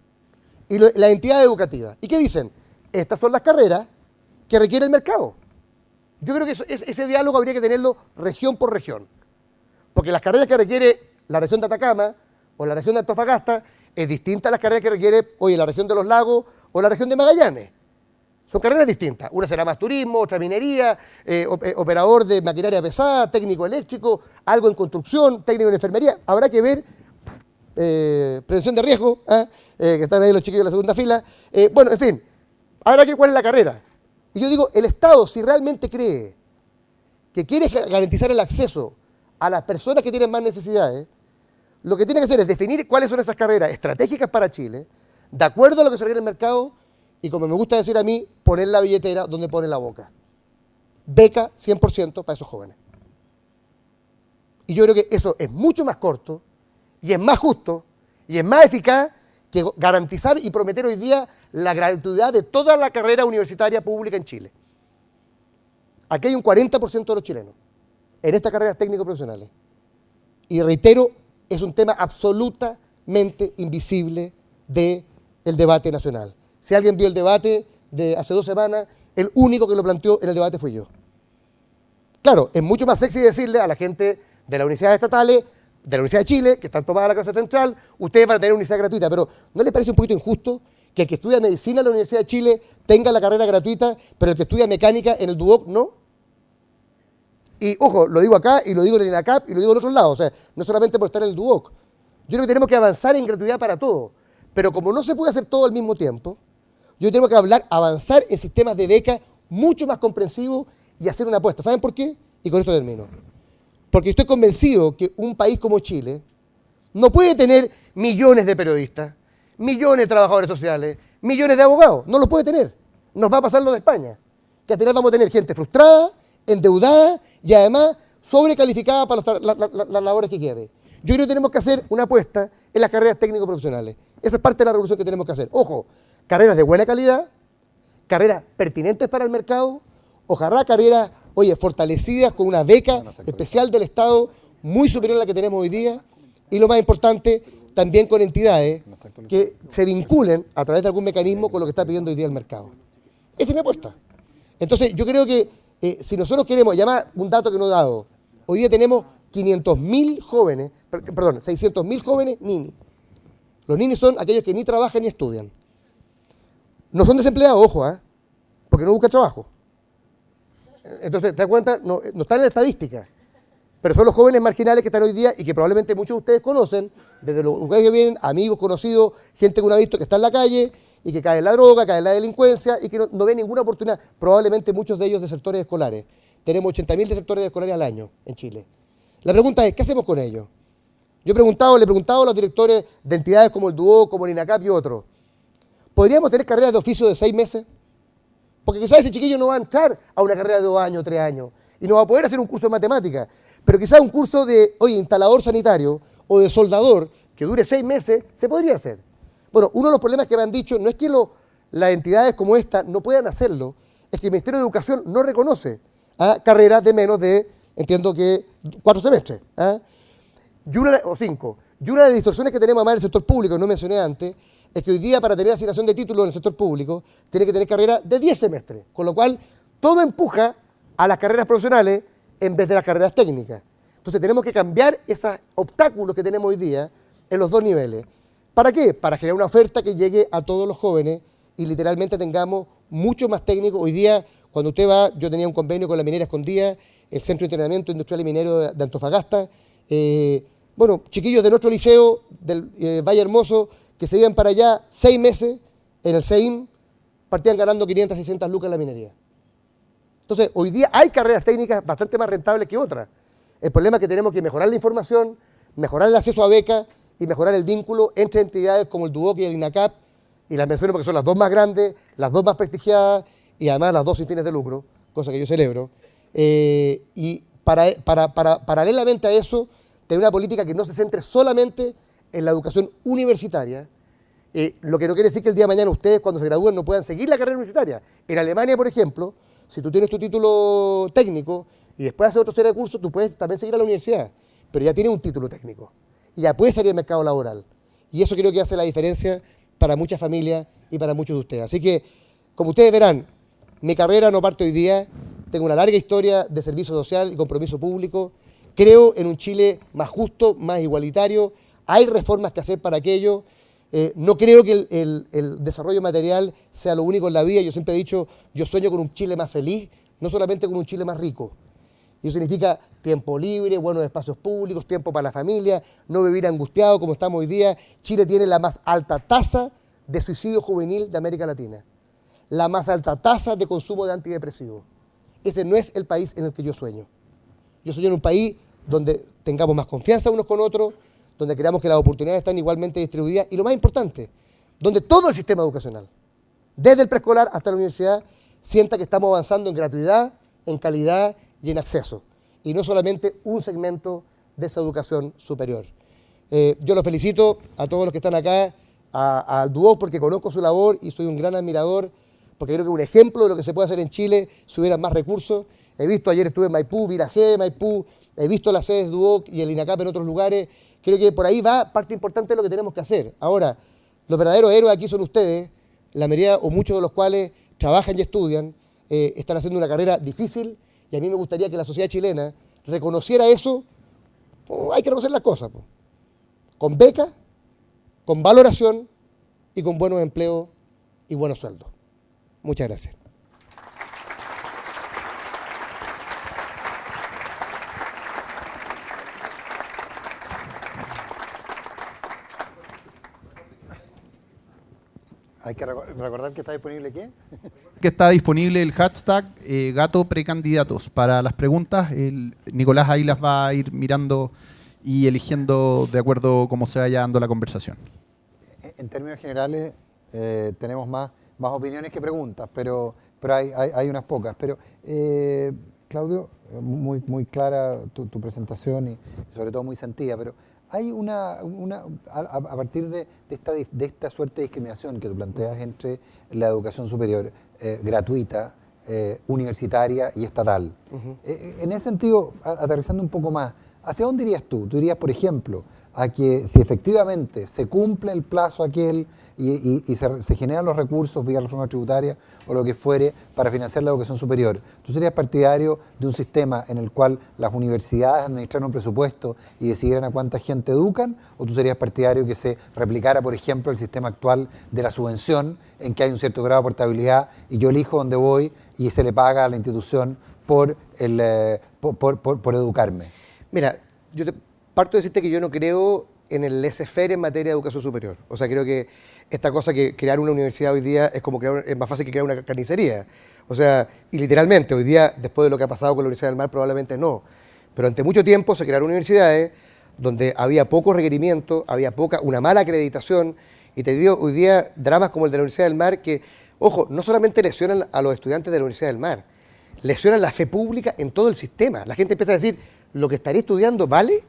y la entidad educativa. ¿Y qué dicen? Estas son las carreras que requiere el mercado. Yo creo que ese diálogo habría que tenerlo región por región. Porque las carreras que requiere la región de Atacama o la región de Antofagasta es distinta a las carreras que requiere hoy la región de los Lagos o la región de Magallanes. Son carreras distintas. Una será más turismo, otra minería, operador de maquinaria pesada, técnico eléctrico, algo en construcción, técnico en enfermería. Habrá que ver prevención de riesgo, que están ahí los chiquillos de la segunda fila. Bueno, en fin, habrá que ver cuál es la carrera. Y yo digo, el Estado, si realmente cree que quiere garantizar el acceso a las personas que tienen más necesidades, lo que tiene que hacer es definir cuáles son esas carreras estratégicas para Chile, de acuerdo a lo que se requiere el mercado, y como me gusta decir a mí, poner la billetera donde pone la boca. Beca 100% para esos jóvenes. Y yo creo que eso es mucho más corto, y es más justo, y es más eficaz que garantizar y prometer hoy día la gratuidad de toda la carrera universitaria pública en Chile. Aquí hay un 40% de los chilenos en estas carreras técnico-profesionales. Y reitero, es un tema absolutamente invisible del debate nacional. Si alguien vio el debate de hace 2 semanas, el único que lo planteó en el debate fui yo. Claro, es mucho más sexy decirle a la gente de las universidades estatales, de la Universidad de Chile, que están tomadas la clase central, ustedes van a tener universidad gratuita, pero ¿no les parece un poquito injusto que el que estudia medicina en la Universidad de Chile tenga la carrera gratuita, pero el que estudia mecánica en el DUOC no? Y ojo, lo digo acá y lo digo en el INACAP y lo digo en otros lados, o sea, no solamente por estar en el DUOC. Yo creo que tenemos que avanzar en gratuidad para todo, pero como no se puede hacer todo al mismo tiempo, yo tengo que avanzar en sistemas de becas mucho más comprensivos y hacer una apuesta. ¿Saben por qué? Y con esto termino. Porque estoy convencido que un país como Chile no puede tener millones de periodistas, millones de trabajadores sociales, millones de abogados. No los puede tener. Nos va a pasar lo de España. Que al final vamos a tener gente frustrada, endeudada y además sobrecalificada para las labores que quiere. Yo creo que tenemos que hacer una apuesta en las carreras técnico-profesionales. Esa es parte de la revolución que tenemos que hacer. Ojo, carreras de buena calidad, carreras pertinentes para el mercado, ojalá carreras, fortalecidas con una beca especial del Estado muy superior a la que tenemos hoy día y lo más importante, también con entidades que se vinculen a través de algún mecanismo con lo que está pidiendo hoy día el mercado. Esa es mi apuesta. Entonces, yo creo que si nosotros queremos, llamar un dato que no he dado, hoy día tenemos 500.000 jóvenes, perdón, 600.000 jóvenes nini. Los ninis son aquellos que ni trabajan ni estudian. No son desempleados, ojo, porque no buscan trabajo. Entonces, ¿te das cuenta? No están en la estadística. Pero son los jóvenes marginales que están hoy día y que probablemente muchos de ustedes conocen, desde los lugares que vienen, amigos, conocidos, gente que uno ha visto que está en la calle y que cae en la droga, cae en la delincuencia y que no ve ninguna oportunidad. Probablemente muchos de ellos de sectores escolares. Tenemos 80.000 de sectores escolares al año en Chile. La pregunta es, ¿qué hacemos con ellos? Yo le he preguntado a los directores de entidades como el DUOC, como el INACAP y otros, ¿podríamos tener carreras de oficio de 6 meses? Porque quizás ese chiquillo no va a entrar a una carrera de 2 años, 3 años, y no va a poder hacer un curso de matemáticas, pero quizás un curso de, instalador sanitario o de soldador que dure 6 meses, se podría hacer. Bueno, uno de los problemas que me han dicho no es que las entidades como esta no puedan hacerlo, es que el Ministerio de Educación no reconoce carreras de menos de, entiendo que, 4 semestres, o 5. Y una de las distorsiones que tenemos más en el sector público, que no mencioné antes, es que hoy día para tener asignación de títulos en el sector público tiene que tener carrera de 10 semestres, con lo cual todo empuja a las carreras profesionales en vez de las carreras técnicas. Entonces tenemos que cambiar esos obstáculos que tenemos hoy día en los 2 niveles. ¿Para qué? Para generar una oferta que llegue a todos los jóvenes y literalmente tengamos mucho más técnicos. Hoy día, cuando usted va, yo tenía un convenio con la Minera Escondida, el Centro de Entrenamiento Industrial y Minero de Antofagasta, chiquillos de nuestro liceo, del Valle Hermoso, que se iban para allá 6 meses en el CEIM, partían ganando 500, 600 lucas en la minería. Entonces, hoy día hay carreras técnicas bastante más rentables que otras. El problema es que tenemos que mejorar la información, mejorar el acceso a becas y mejorar el vínculo entre entidades como el DUOC y el INACAP, y las menciono porque son las 2 más grandes, las 2 más prestigiadas y además las 2 sin fines de lucro, cosa que yo celebro. Y paralelamente a eso, tener una política que no se centre solamente en la educación universitaria, lo que no quiere decir que el día de mañana ustedes cuando se gradúen no puedan seguir la carrera universitaria. En Alemania, por ejemplo, si tú tienes tu título técnico y después haces otra serie de cursos, tú puedes también seguir a la universidad, pero ya tienes un título técnico y ya puedes salir al mercado laboral. Y eso creo que hace la diferencia para muchas familias y para muchos de ustedes. Así que, como ustedes verán, mi carrera no parte hoy día, tengo una larga historia de servicio social y compromiso público, creo en un Chile más justo, más igualitario, hay reformas que hacer para aquello. No creo que el desarrollo material sea lo único en la vida. Yo siempre he dicho, yo sueño con un Chile más feliz, no solamente con un Chile más rico. Y eso significa tiempo libre, buenos espacios públicos, tiempo para la familia, no vivir angustiado como estamos hoy día. Chile tiene la más alta tasa de suicidio juvenil de América Latina. la más alta tasa de consumo de antidepresivos. Ese no es el país en el que yo sueño. Yo sueño en un país donde tengamos más confianza unos con otros, donde creamos que las oportunidades están igualmente distribuidas y lo más importante, donde todo el sistema educacional, desde el preescolar hasta la universidad, sienta que estamos avanzando en gratuidad, en calidad y en acceso, y no solamente un segmento de esa educación superior. Yo los felicito a todos los que están acá, al Duoc, porque conozco su labor y soy un gran admirador, porque creo que es un ejemplo de lo que se puede hacer en Chile si hubiera más recursos. He visto, ayer estuve en Maipú, vi la sede de Maipú, he visto las sedes Duoc y el INACAP en otros lugares. Creo que por ahí va parte importante de lo que tenemos que hacer. Ahora, los verdaderos héroes aquí son ustedes, la mayoría o muchos de los cuales trabajan y estudian, están haciendo una carrera difícil, y a mí me gustaría que la sociedad chilena reconociera eso. Hay que reconocer las cosas, con beca, con valoración y con buenos empleos y buenos sueldos. Muchas gracias. Hay que recordar que está disponible ¿qué? Que está disponible el hashtag Gato Precandidatos. Para las preguntas, Nicolás ahí las va a ir mirando y eligiendo de acuerdo a cómo se vaya dando la conversación. En términos generales, tenemos más opiniones que preguntas, pero hay unas pocas. Pero, Claudio, muy clara tu presentación y sobre todo muy sentida, pero hay a partir de esta suerte de discriminación que tú planteas entre la educación superior gratuita, universitaria y estatal. En ese sentido, aterrizando un poco más, ¿hacia dónde irías tú? Tú irías, por ejemplo, a que si efectivamente se cumple el plazo aquel y se generan los recursos vía reforma tributaria o lo que fuere para financiar la educación superior, ¿tú serías partidario de un sistema en el cual las universidades administraran un presupuesto y decidieran a cuánta gente educan? ¿O tú serías partidario que se replicara, por ejemplo, el sistema actual de la subvención, en que hay un cierto grado de portabilidad y yo elijo dónde voy y se le paga a la institución por educarme? Mira, parto de decirte que yo no creo en el laissez-faire en materia de educación superior. O sea, creo que esta cosa que crear una universidad hoy día es más fácil que crear una carnicería. O sea, y literalmente, hoy día, después de lo que ha pasado con la Universidad del Mar, probablemente no. Pero ante mucho tiempo se crearon universidades donde había poco requerimiento, había una mala acreditación, y te digo, hoy día, dramas como el de la Universidad del Mar que, ojo, no solamente lesionan a los estudiantes de la Universidad del Mar, lesionan la fe pública en todo el sistema. La gente empieza a decir, ¿lo que estaré estudiando vale?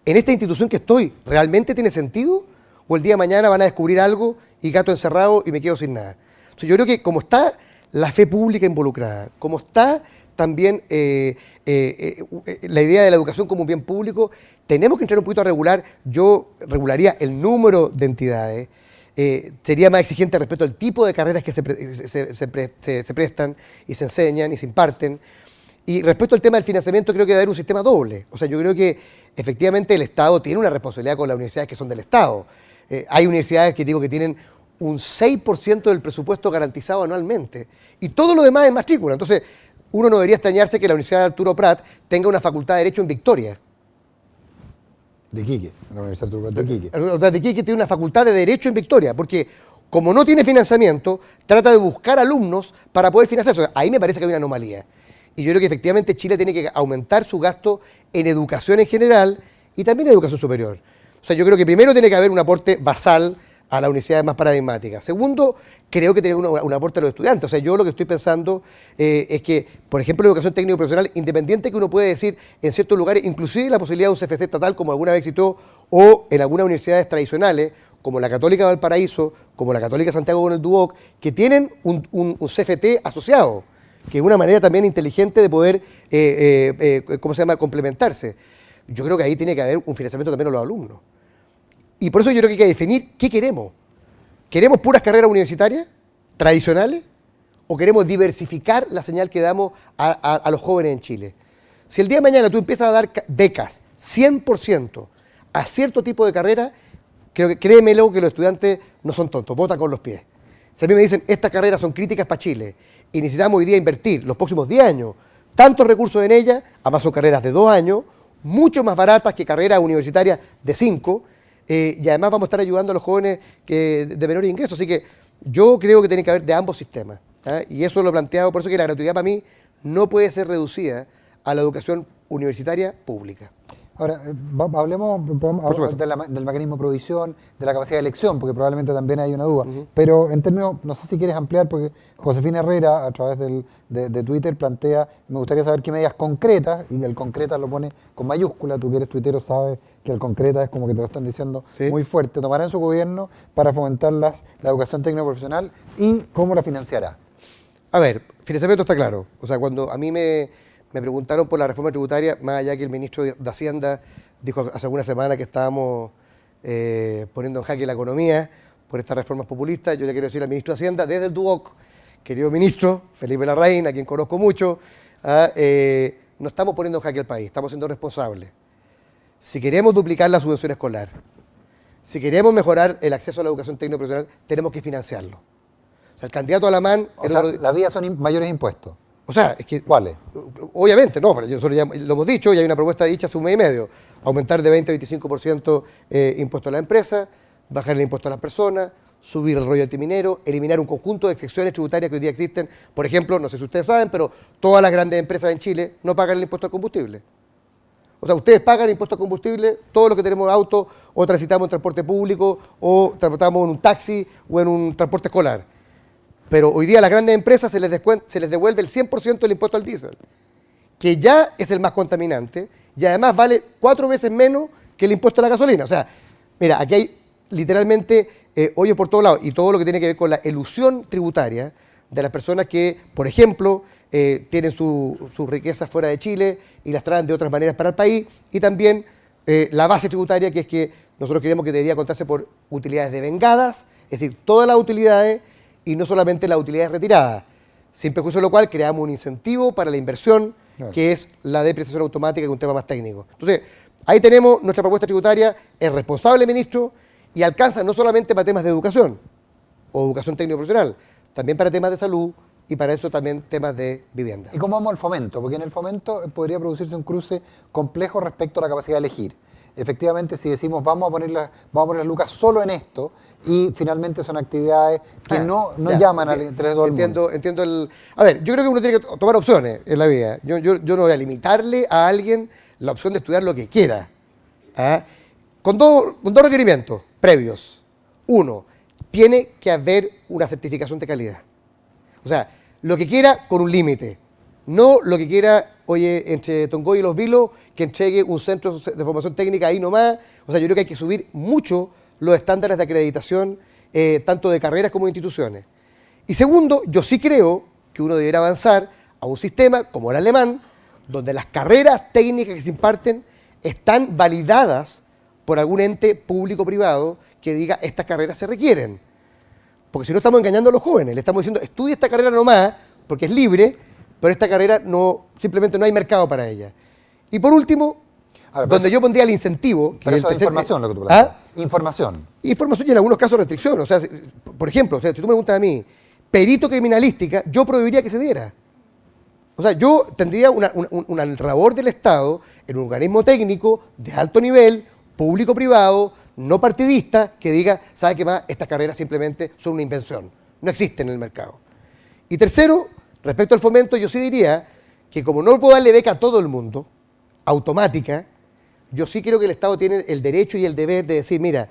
¿En esta institución que estoy realmente tiene sentido? ¿O el día de mañana van a descubrir algo y gato encerrado y me quedo sin nada? Entonces, yo creo que como está la fe pública involucrada, como está también la idea de la educación como un bien público, tenemos que entrar un poquito a regular. Yo regularía el número de entidades, sería más exigente respecto al tipo de carreras que se prestan y se enseñan y se imparten. Y respecto al tema del financiamiento, creo que debe haber un sistema doble. O sea, yo creo que efectivamente el Estado tiene una responsabilidad con las universidades que son del Estado. Hay universidades que digo que tienen un 6% del presupuesto garantizado anualmente. Y todo lo demás es matrícula. Entonces, uno no debería extrañarse que la Universidad de Arturo Prat tenga una facultad de Derecho en Victoria. De Iquique, la Universidad Arturo Prat de Iquique. La Universidad de Iquique tiene una facultad de Derecho en Victoria, porque como no tiene financiamiento, trata de buscar alumnos para poder financiar eso. Ahí me parece que hay una anomalía. Y yo creo que efectivamente Chile tiene que aumentar su gasto en educación en general y también en educación superior. O sea, yo creo que primero tiene que haber un aporte basal a las universidades más paradigmáticas. Segundo, creo que tiene un aporte a los estudiantes. O sea, yo lo que estoy pensando es que, por ejemplo, la educación técnico-profesional, independiente que uno puede decir en ciertos lugares, inclusive la posibilidad de un CFC estatal, como alguna vez citó, o en algunas universidades tradicionales, como la Católica de Valparaíso, como la Católica de Santiago con el Duoc, que tienen un CFT asociado, que es una manera también inteligente de poder, complementarse. Yo creo que ahí tiene que haber un financiamiento también a los alumnos. Y por eso yo creo que hay que definir qué queremos. ¿Queremos puras carreras universitarias, tradicionales, o queremos diversificar la señal que damos a los jóvenes en Chile? Si el día de mañana tú empiezas a dar becas 100% a cierto tipo de carrera, créemelo que los estudiantes no son tontos, votan con los pies. Si a mí me dicen, estas carreras son críticas para Chile y necesitamos hoy día invertir los próximos 10 años tantos recursos en ellas, además son carreras de 2 años, mucho más baratas que carreras universitarias de 5, y además vamos a estar ayudando a los jóvenes de menor ingreso. Así que Yo creo que tiene que haber de ambos sistemas. ¿Ah? Y eso lo he planteado, por eso que la gratuidad para mí no puede ser reducida a la educación universitaria pública. Ahora, hablemos del mecanismo de provisión, de la capacidad de elección, porque probablemente también hay una duda. Pero en términos, no sé si quieres ampliar, porque Josefina Herrera, a través de Twitter, plantea, me gustaría saber qué medidas concretas, y el concretas lo pone con mayúscula, tú que eres tuitero sabes que el concretas es como que te lo están diciendo muy fuerte, tomará en su gobierno para fomentar la educación técnico profesional y cómo la financiará. A ver, financiamiento está claro. O sea, cuando a mí me preguntaron por la reforma tributaria, más allá que el ministro de Hacienda dijo hace algunas semanas que estábamos poniendo en jaque la economía por estas reformas populistas, yo le quiero decir al ministro de Hacienda, desde el DUOC, querido ministro, Felipe Larraín, a quien conozco mucho, no estamos poniendo en jaque el país, estamos siendo responsables. Si queremos duplicar la subvención escolar, si queremos mejorar el acceso a la educación técnico profesional, tenemos que financiarlo. O sea, el candidato Alamán... la vía son mayores impuestos. O sea, es que... ¿Cuáles? Obviamente, no, pero nosotros ya lo hemos dicho y hay una propuesta dicha hace un mes y medio. Aumentar de 20 a 25% impuesto a la empresa, bajar el impuesto a las personas, subir el royalty minero, eliminar un conjunto de excepciones tributarias que hoy día existen. Por ejemplo, no sé si ustedes saben, pero todas las grandes empresas en Chile no pagan el impuesto al combustible. O sea, ustedes pagan impuesto al combustible, todos los que tenemos auto o transitamos en transporte público o transitamos en un taxi o en un transporte escolar. Pero hoy día a las grandes empresas se les devuelve el 100% del impuesto al diésel, que ya es el más contaminante y además vale 4 veces menos que el impuesto a la gasolina. O sea, mira, aquí hay literalmente hoyos por todos lados y todo lo que tiene que ver con la elusión tributaria de las personas que, por ejemplo, tienen sus riquezas fuera de Chile y las traen de otras maneras para el país, y también la base tributaria, que es que nosotros creemos que debería contarse por utilidades devengadas, es decir, todas las utilidades y no solamente las utilidades retiradas, sin perjuicio de lo cual creamos un incentivo para la inversión, que es la depreciación automática, que es un tema más técnico. Entonces, ahí tenemos nuestra propuesta tributaria, es responsable, ministro, y alcanza no solamente para temas de educación o educación técnico profesional, también para temas de salud y para eso también temas de vivienda. ¿Y cómo vamos al fomento? Porque en el fomento podría producirse un cruce complejo respecto a la capacidad de elegir. Efectivamente, si decimos vamos a poner las lucas solo en esto, y finalmente son actividades que no llaman al interés de todo el mundo. Entiendo el... A ver, yo creo que uno tiene que tomar opciones en la vida. Yo no voy a limitarle a alguien la opción de estudiar lo que quiera. ¿Ah? Con dos requerimientos previos. Uno, tiene que haber una certificación de calidad. O sea, lo que quiera con un límite. No lo que quiera, oye, entre Tongoy y Los Vilos, que entregue un centro de formación técnica ahí nomás. O sea, yo creo que hay que subir mucho los estándares de acreditación, tanto de carreras como de instituciones. Y segundo, yo sí creo que uno debería avanzar a un sistema como el alemán, donde las carreras técnicas que se imparten están validadas por algún ente público-privado que diga estas carreras se requieren. Porque si no estamos engañando a los jóvenes, le estamos diciendo estudia esta carrera nomás, porque es libre, pero esta carrera simplemente no hay mercado para ella. Y por último, donde yo pondría el incentivo... Pero eso es información lo que tú planteas. Información. Información y en algunos casos restricción. O sea, por ejemplo, si tú me preguntas a mí, perito criminalística, yo prohibiría que se diera. O sea, yo tendría una labor del Estado en un organismo técnico de alto nivel, público-privado, no partidista, que diga, ¿sabe qué más? Estas carreras simplemente son una invención. No existen en el mercado. Y tercero, respecto al fomento, yo sí diría que como no puedo darle beca a todo el mundo, automática, yo sí creo que el Estado tiene el derecho y el deber de decir, mira,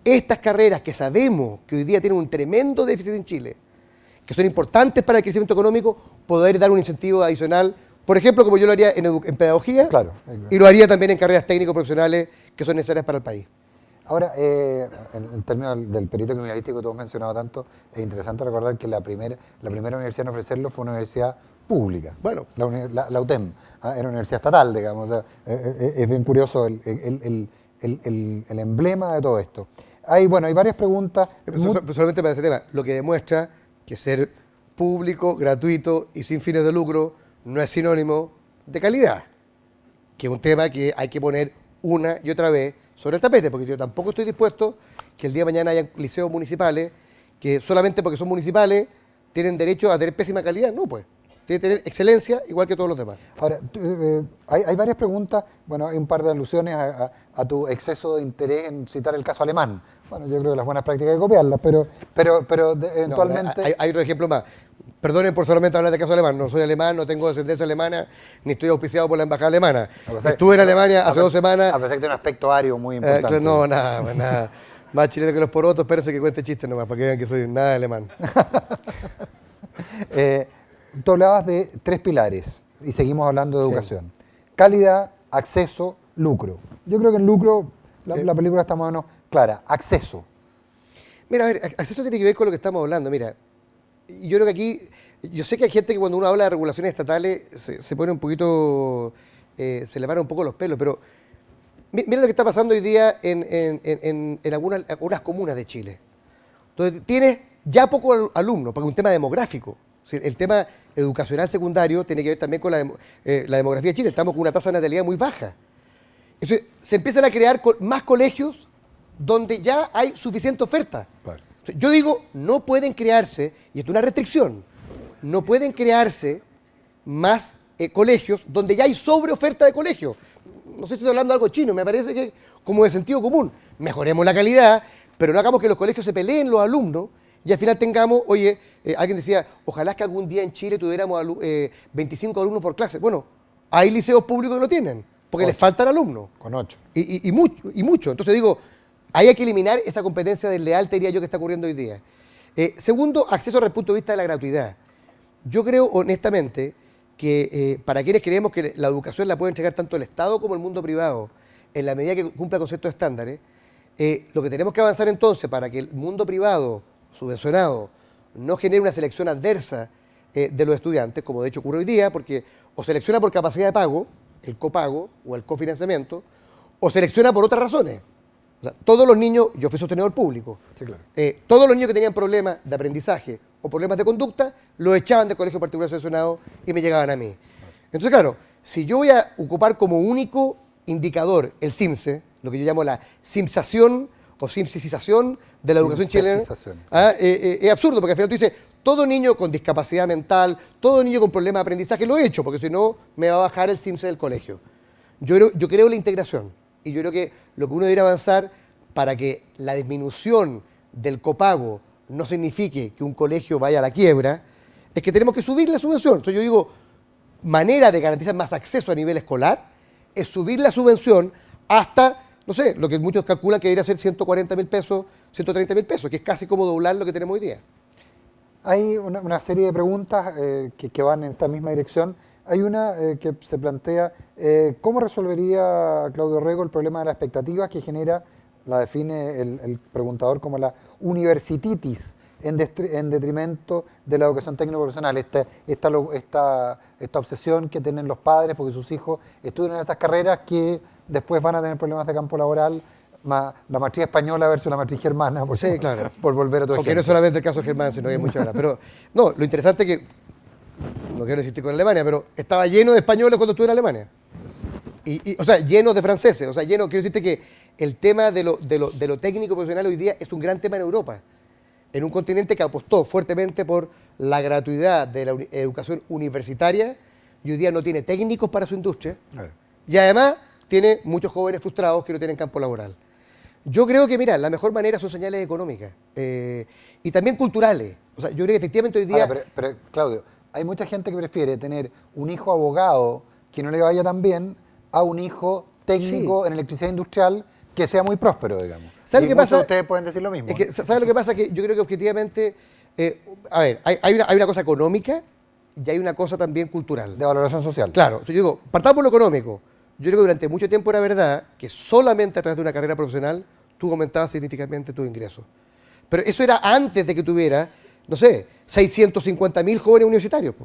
estas carreras que sabemos que hoy día tienen un tremendo déficit en Chile, que son importantes para el crecimiento económico, poder dar un incentivo adicional, por ejemplo, como yo lo haría en pedagogía, claro. Y lo haría también en carreras técnico-profesionales que son necesarias para el país. Ahora, en términos del perito criminalístico que tú has mencionado tanto, es interesante recordar que la primera universidad en ofrecerlo fue una universidad pública. Bueno. La UTEM, era una universidad estatal, digamos. O sea, es bien curioso el emblema de todo esto. Hay varias preguntas. Solamente para ese tema, lo que demuestra que ser público, gratuito y sin fines de lucro no es sinónimo de calidad, que es un tema que hay que poner una y otra vez sobre el tapete, porque yo tampoco estoy dispuesto que el día de mañana haya liceos municipales que solamente porque son municipales tienen derecho a tener pésima calidad. No, pues. tiene que tener excelencia igual que todos los demás. Ahora, hay varias preguntas, bueno, hay un par de alusiones a tu exceso de interés en citar el caso alemán. Bueno, yo creo que las buenas prácticas hay que copiarlas, pero eventualmente... No, hay otro ejemplo más. Perdonen por solamente hablar de caso alemán. No soy alemán, no tengo descendencia alemana, ni estoy auspiciado por la embajada alemana. Estuve en Alemania hace 2 semanas. A pesar que tiene un aspecto ario muy importante. No, nada. Más chileno que los porotos, espérense que cuente chistes nomás, para que vean que soy nada de alemán. Tú hablabas de 3 pilares y seguimos hablando de educación. Calidad, acceso, lucro. Yo creo que en lucro la película está más o menos clara. Acceso. Mira, a ver, acceso tiene que ver con lo que estamos hablando. Mira, yo creo que aquí, yo sé que hay gente que cuando uno habla de regulaciones estatales se pone un poquito, se le paran un poco los pelos, pero mira lo que está pasando hoy día en algunas comunas de Chile. Entonces, tienes ya pocos alumnos, porque es un tema demográfico. El tema educacional secundario tiene que ver también con la demografía de Chile. Estamos con una tasa de natalidad muy baja. Entonces, se empiezan a crear más colegios donde ya hay suficiente oferta. Claro. Yo digo, no pueden crearse, y esto es una restricción, no pueden crearse más colegios donde ya hay sobreoferta de colegios. No sé si estoy hablando de algo chino, me parece que como de sentido común. Mejoremos la calidad, pero no hagamos que los colegios se peleen los alumnos y al final tengamos, oye, alguien decía, ojalá que algún día en Chile tuviéramos 25 alumnos por clase. Bueno, hay liceos públicos que lo tienen, porque 8. les faltan alumnos. Con 8. Y mucho. Entonces digo, hay que eliminar esa competencia desleal, te diría yo, que está ocurriendo hoy día. Segundo, acceso desde el punto de vista de la gratuidad. Yo creo honestamente que para quienes creemos que la educación la puede entregar tanto el Estado como el mundo privado, en la medida que cumpla con ciertos estándares, lo que tenemos que avanzar entonces para que el mundo privado subvencionado no genere una selección adversa de los estudiantes, como de hecho ocurre hoy día, porque o selecciona por capacidad de pago, el copago o el cofinanciamiento, o selecciona por otras razones. O sea, todos los niños, yo fui sostenedor público, Sí, claro. Todos los niños que tenían problemas de aprendizaje o problemas de conducta, los echaban del colegio particular subvencionado y me llegaban a mí. Entonces, claro, si yo voy a ocupar como único indicador el CIMSE, lo que yo llamo la simsación o simsicización de la educación chilena, es absurdo, porque al final tú dices, todo niño con discapacidad mental, todo niño con problemas de aprendizaje lo he hecho, porque si no, me va a bajar el CIMSE del colegio. Yo creo en la integración, y yo creo que lo que uno debería avanzar para que la disminución del copago no signifique que un colegio vaya a la quiebra, es que tenemos que subir la subvención. Entonces yo digo, manera de garantizar más acceso a nivel escolar es subir la subvención hasta, no sé, lo que muchos calculan que debería ser 140.000 pesos, 130.000 pesos, que es casi como doblar lo que tenemos hoy día. Hay una serie de preguntas que van en esta misma dirección. Hay una que se plantea, ¿cómo resolvería Claudio Rego el problema de las expectativas que genera, la define el preguntador como la universititis, en detrimento de la educación técnico-profesional? Esta obsesión que tienen los padres porque sus hijos estudian en esas carreras que después van a tener problemas de campo laboral, la maestría española versus la maestría germana, Sí, claro. por volver a tu Porque ejemplo. no es solamente el caso Germán, sino que hay muchas otras. Pero no, lo interesante es que, no quiero insistir con Alemania, pero estaba lleno de españoles cuando estuve en Alemania. O sea, lleno de franceses. O sea, quiero decirte que el tema de lo técnico profesional hoy día es un gran tema en Europa. En un continente que apostó fuertemente por la gratuidad de la educación universitaria y hoy día no tiene técnicos para su industria. Claro. Y además tiene muchos jóvenes frustrados que no tienen campo laboral. Yo creo que, mira, la mejor manera son señales económicas y también culturales. O sea, yo creo que efectivamente hoy día... Ahora, pero, Claudio, hay mucha gente que prefiere tener un hijo abogado que no le vaya tan bien a un hijo técnico en electricidad industrial que sea muy próspero, digamos. ¿Sabes lo que pasa? Ustedes pueden decir lo mismo. Es que, ¿sabes lo que pasa? Que yo creo que objetivamente, a ver, hay una cosa económica y hay una cosa también cultural. De valoración social. Claro, yo digo, partamos por lo económico. Yo creo que durante mucho tiempo era verdad que solamente a través de una carrera profesional tú aumentabas significativamente tus ingresos. Pero eso era antes de que tuviera, no sé, 650.000 jóvenes universitarios.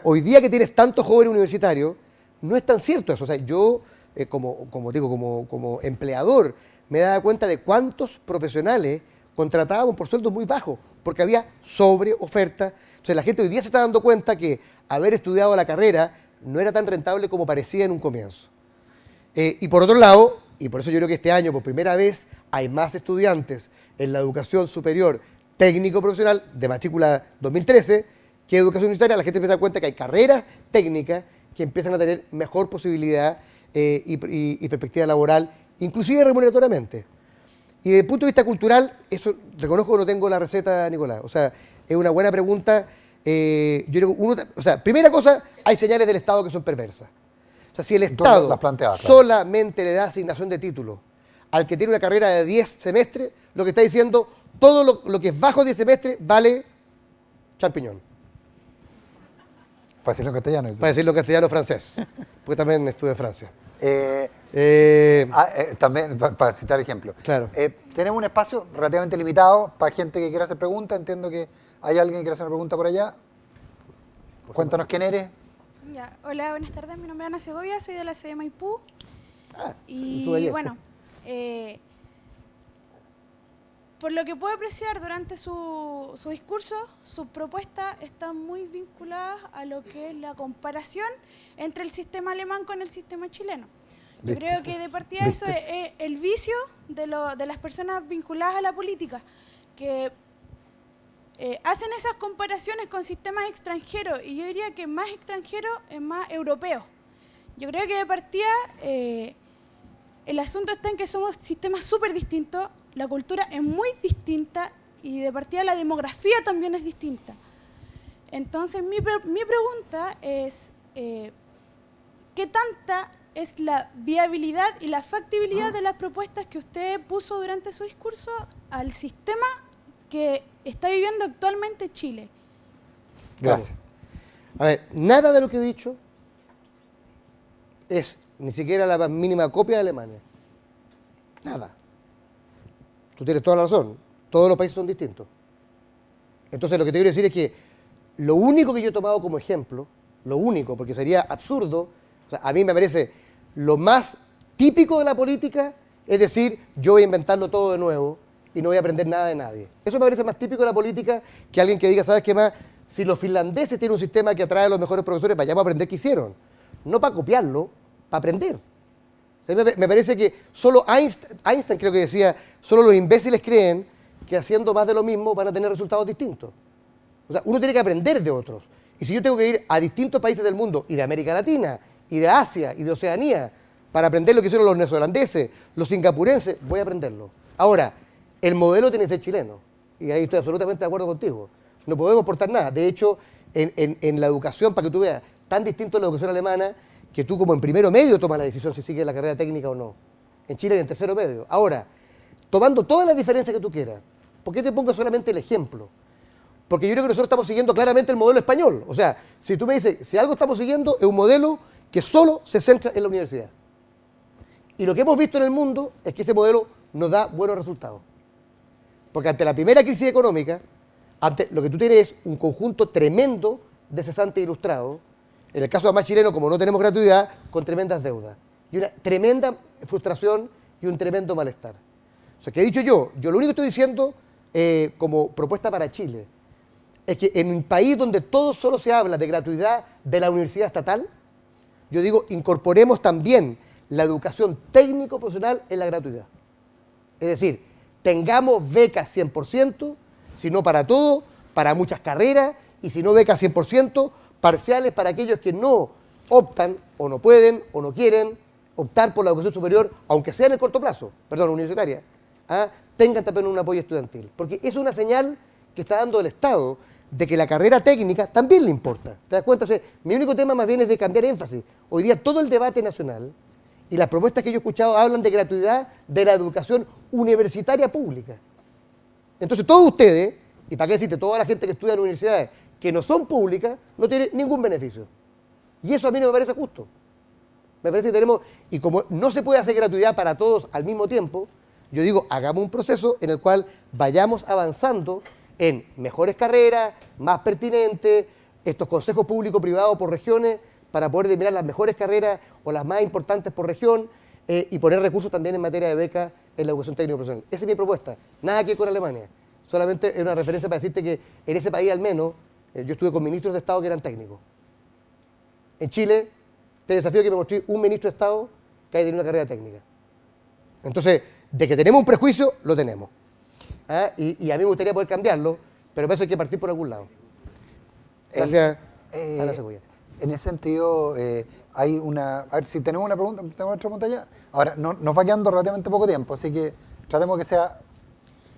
Hoy día que tienes tantos jóvenes universitarios, no es tan cierto eso. O sea, yo, como empleador, me daba cuenta de cuántos profesionales contratábamos por sueldos muy bajos, porque había sobreoferta. Entonces la gente hoy día se está dando cuenta que haber estudiado la carrera no era tan rentable como parecía en un comienzo. Y por otro lado, y por eso yo creo que este año por primera vez hay más estudiantes en la educación superior técnico-profesional de matrícula 2013 ¿Qué es educación universitaria? La gente empieza a dar cuenta que hay carreras técnicas que empiezan a tener mejor posibilidad y perspectiva laboral, inclusive remuneratoriamente. Y desde el punto de vista cultural, eso reconozco que no tengo la receta, Nicolás. O sea, es una buena pregunta. Yo creo que primera cosa, hay señales del Estado que son perversas. O sea, si el Estado las planteabas, claro, solamente le da asignación de título al que tiene una carrera de 10 semestres, lo que está diciendo, todo lo que es bajo 10 semestres vale champiñón. Para decirlo en castellano. Eso. Para decirlo en castellano francés, porque también estuve en Francia. También, para citar ejemplos. Claro. Tenemos un espacio relativamente limitado para gente que quiera hacer preguntas. Entiendo que hay alguien que quiere hacer una pregunta por allá. Cuéntanos quién eres. Ya, hola, buenas tardes. Mi nombre es Ana Segovia, soy de la sede Maipú. estuve Y ayer. bueno, por lo que puedo apreciar durante su discurso, sus propuestas están muy vinculadas a lo que es la comparación entre el sistema alemán con el sistema chileno. Yo ¿Viste? creo que de partida eso es el vicio de las personas vinculadas a la política, que hacen esas comparaciones con sistemas extranjeros, y yo diría que más extranjeros es más europeo. Yo creo que de partida el asunto está en que somos sistemas súper distintos, la cultura es muy distinta y de partida la demografía también es distinta. Entonces mi pregunta es, ¿qué tanta es la viabilidad y la factibilidad de las propuestas que usted puso durante su discurso al sistema que está viviendo actualmente Chile? Gracias. A ver, nada de lo que he dicho es ni siquiera la más mínima copia de Alemania. Nada. Tú tienes toda la razón. Todos los países son distintos. Entonces lo que te quiero decir es que lo único que yo he tomado como ejemplo, lo único, porque sería absurdo, o sea, a mí me parece lo más típico de la política, es decir, yo voy a inventarlo todo de nuevo y no voy a aprender nada de nadie. Eso me parece más típico de la política que alguien que diga, ¿sabes qué más? Si los finlandeses tienen un sistema que atrae a los mejores profesores, vayamos a aprender qué hicieron. No para copiarlo, para aprender. O sea, me parece que solo Einstein creo que decía, solo los imbéciles creen que haciendo más de lo mismo van a tener resultados distintos. O sea, uno tiene que aprender de otros. Y si yo tengo que ir a distintos países del mundo, y de América Latina, y de Asia, y de Oceanía, para aprender lo que hicieron los neozelandeses, los singapurenses, voy a aprenderlo. Ahora, el modelo tiene que ser chileno. Y ahí estoy absolutamente de acuerdo contigo. No podemos aportar nada. De hecho, en la educación, para que tú veas, tan distinto a la educación alemana, que tú como en primero medio tomas la decisión si sigues la carrera técnica o no. En Chile en tercero medio. Ahora, tomando todas las diferencias que tú quieras, ¿por qué te pongo solamente el ejemplo? Porque yo creo que nosotros estamos siguiendo claramente el modelo español. O sea, si tú me dices, si algo estamos siguiendo, es un modelo que solo se centra en la universidad. Y lo que hemos visto en el mundo es que ese modelo nos da buenos resultados. Porque ante la primera crisis económica, lo que tú tienes es un conjunto tremendo de cesantes ilustrados. En el caso de más chileno, como no tenemos gratuidad, con tremendas deudas. Y una tremenda frustración y un tremendo malestar. O sea, que he dicho yo lo único que estoy diciendo como propuesta para Chile, es que en un país donde todo solo se habla de gratuidad de la universidad estatal, yo digo, incorporemos también la educación técnico-profesional en la gratuidad. Es decir, tengamos becas 100%, si no para todo, para muchas carreras, y si no becas 100%, parciales para aquellos que no optan, o no pueden, o no quieren optar por la educación superior, aunque sea en el corto plazo, universitaria, tengan también un apoyo estudiantil. Porque es una señal que está dando el Estado de que la carrera técnica también le importa. ¿Te das cuenta? O sea, mi único tema más bien es de cambiar énfasis. Hoy día todo el debate nacional y las propuestas que yo he escuchado hablan de gratuidad de la educación universitaria pública. Entonces todos ustedes, y para qué decirte, toda la gente que estudia en universidades que no son públicas, no tiene ningún beneficio. Y eso a mí no me parece justo. Me parece que tenemos, y como no se puede hacer gratuidad para todos al mismo tiempo, yo digo, hagamos un proceso en el cual vayamos avanzando en mejores carreras, más pertinentes, estos consejos público-privados por regiones, para poder determinar las mejores carreras o las más importantes por región, y poner recursos también en materia de becas en la educación técnico-profesional. Esa es mi propuesta. Nada que ver con Alemania. Solamente es una referencia para decirte que en ese país al menos, yo estuve con ministros de Estado que eran técnicos. En Chile, te desafío que me mostré un ministro de Estado que haya tenido una carrera técnica. Entonces, de que tenemos un prejuicio, lo tenemos. Y a mí me gustaría poder cambiarlo, pero para eso hay que partir por algún lado. Gracias a la Cebolla. En ese sentido, hay una... A ver, si tenemos una pregunta, ¿tenemos otra pregunta ya? Ahora, nos va quedando relativamente poco tiempo, así que tratemos que sea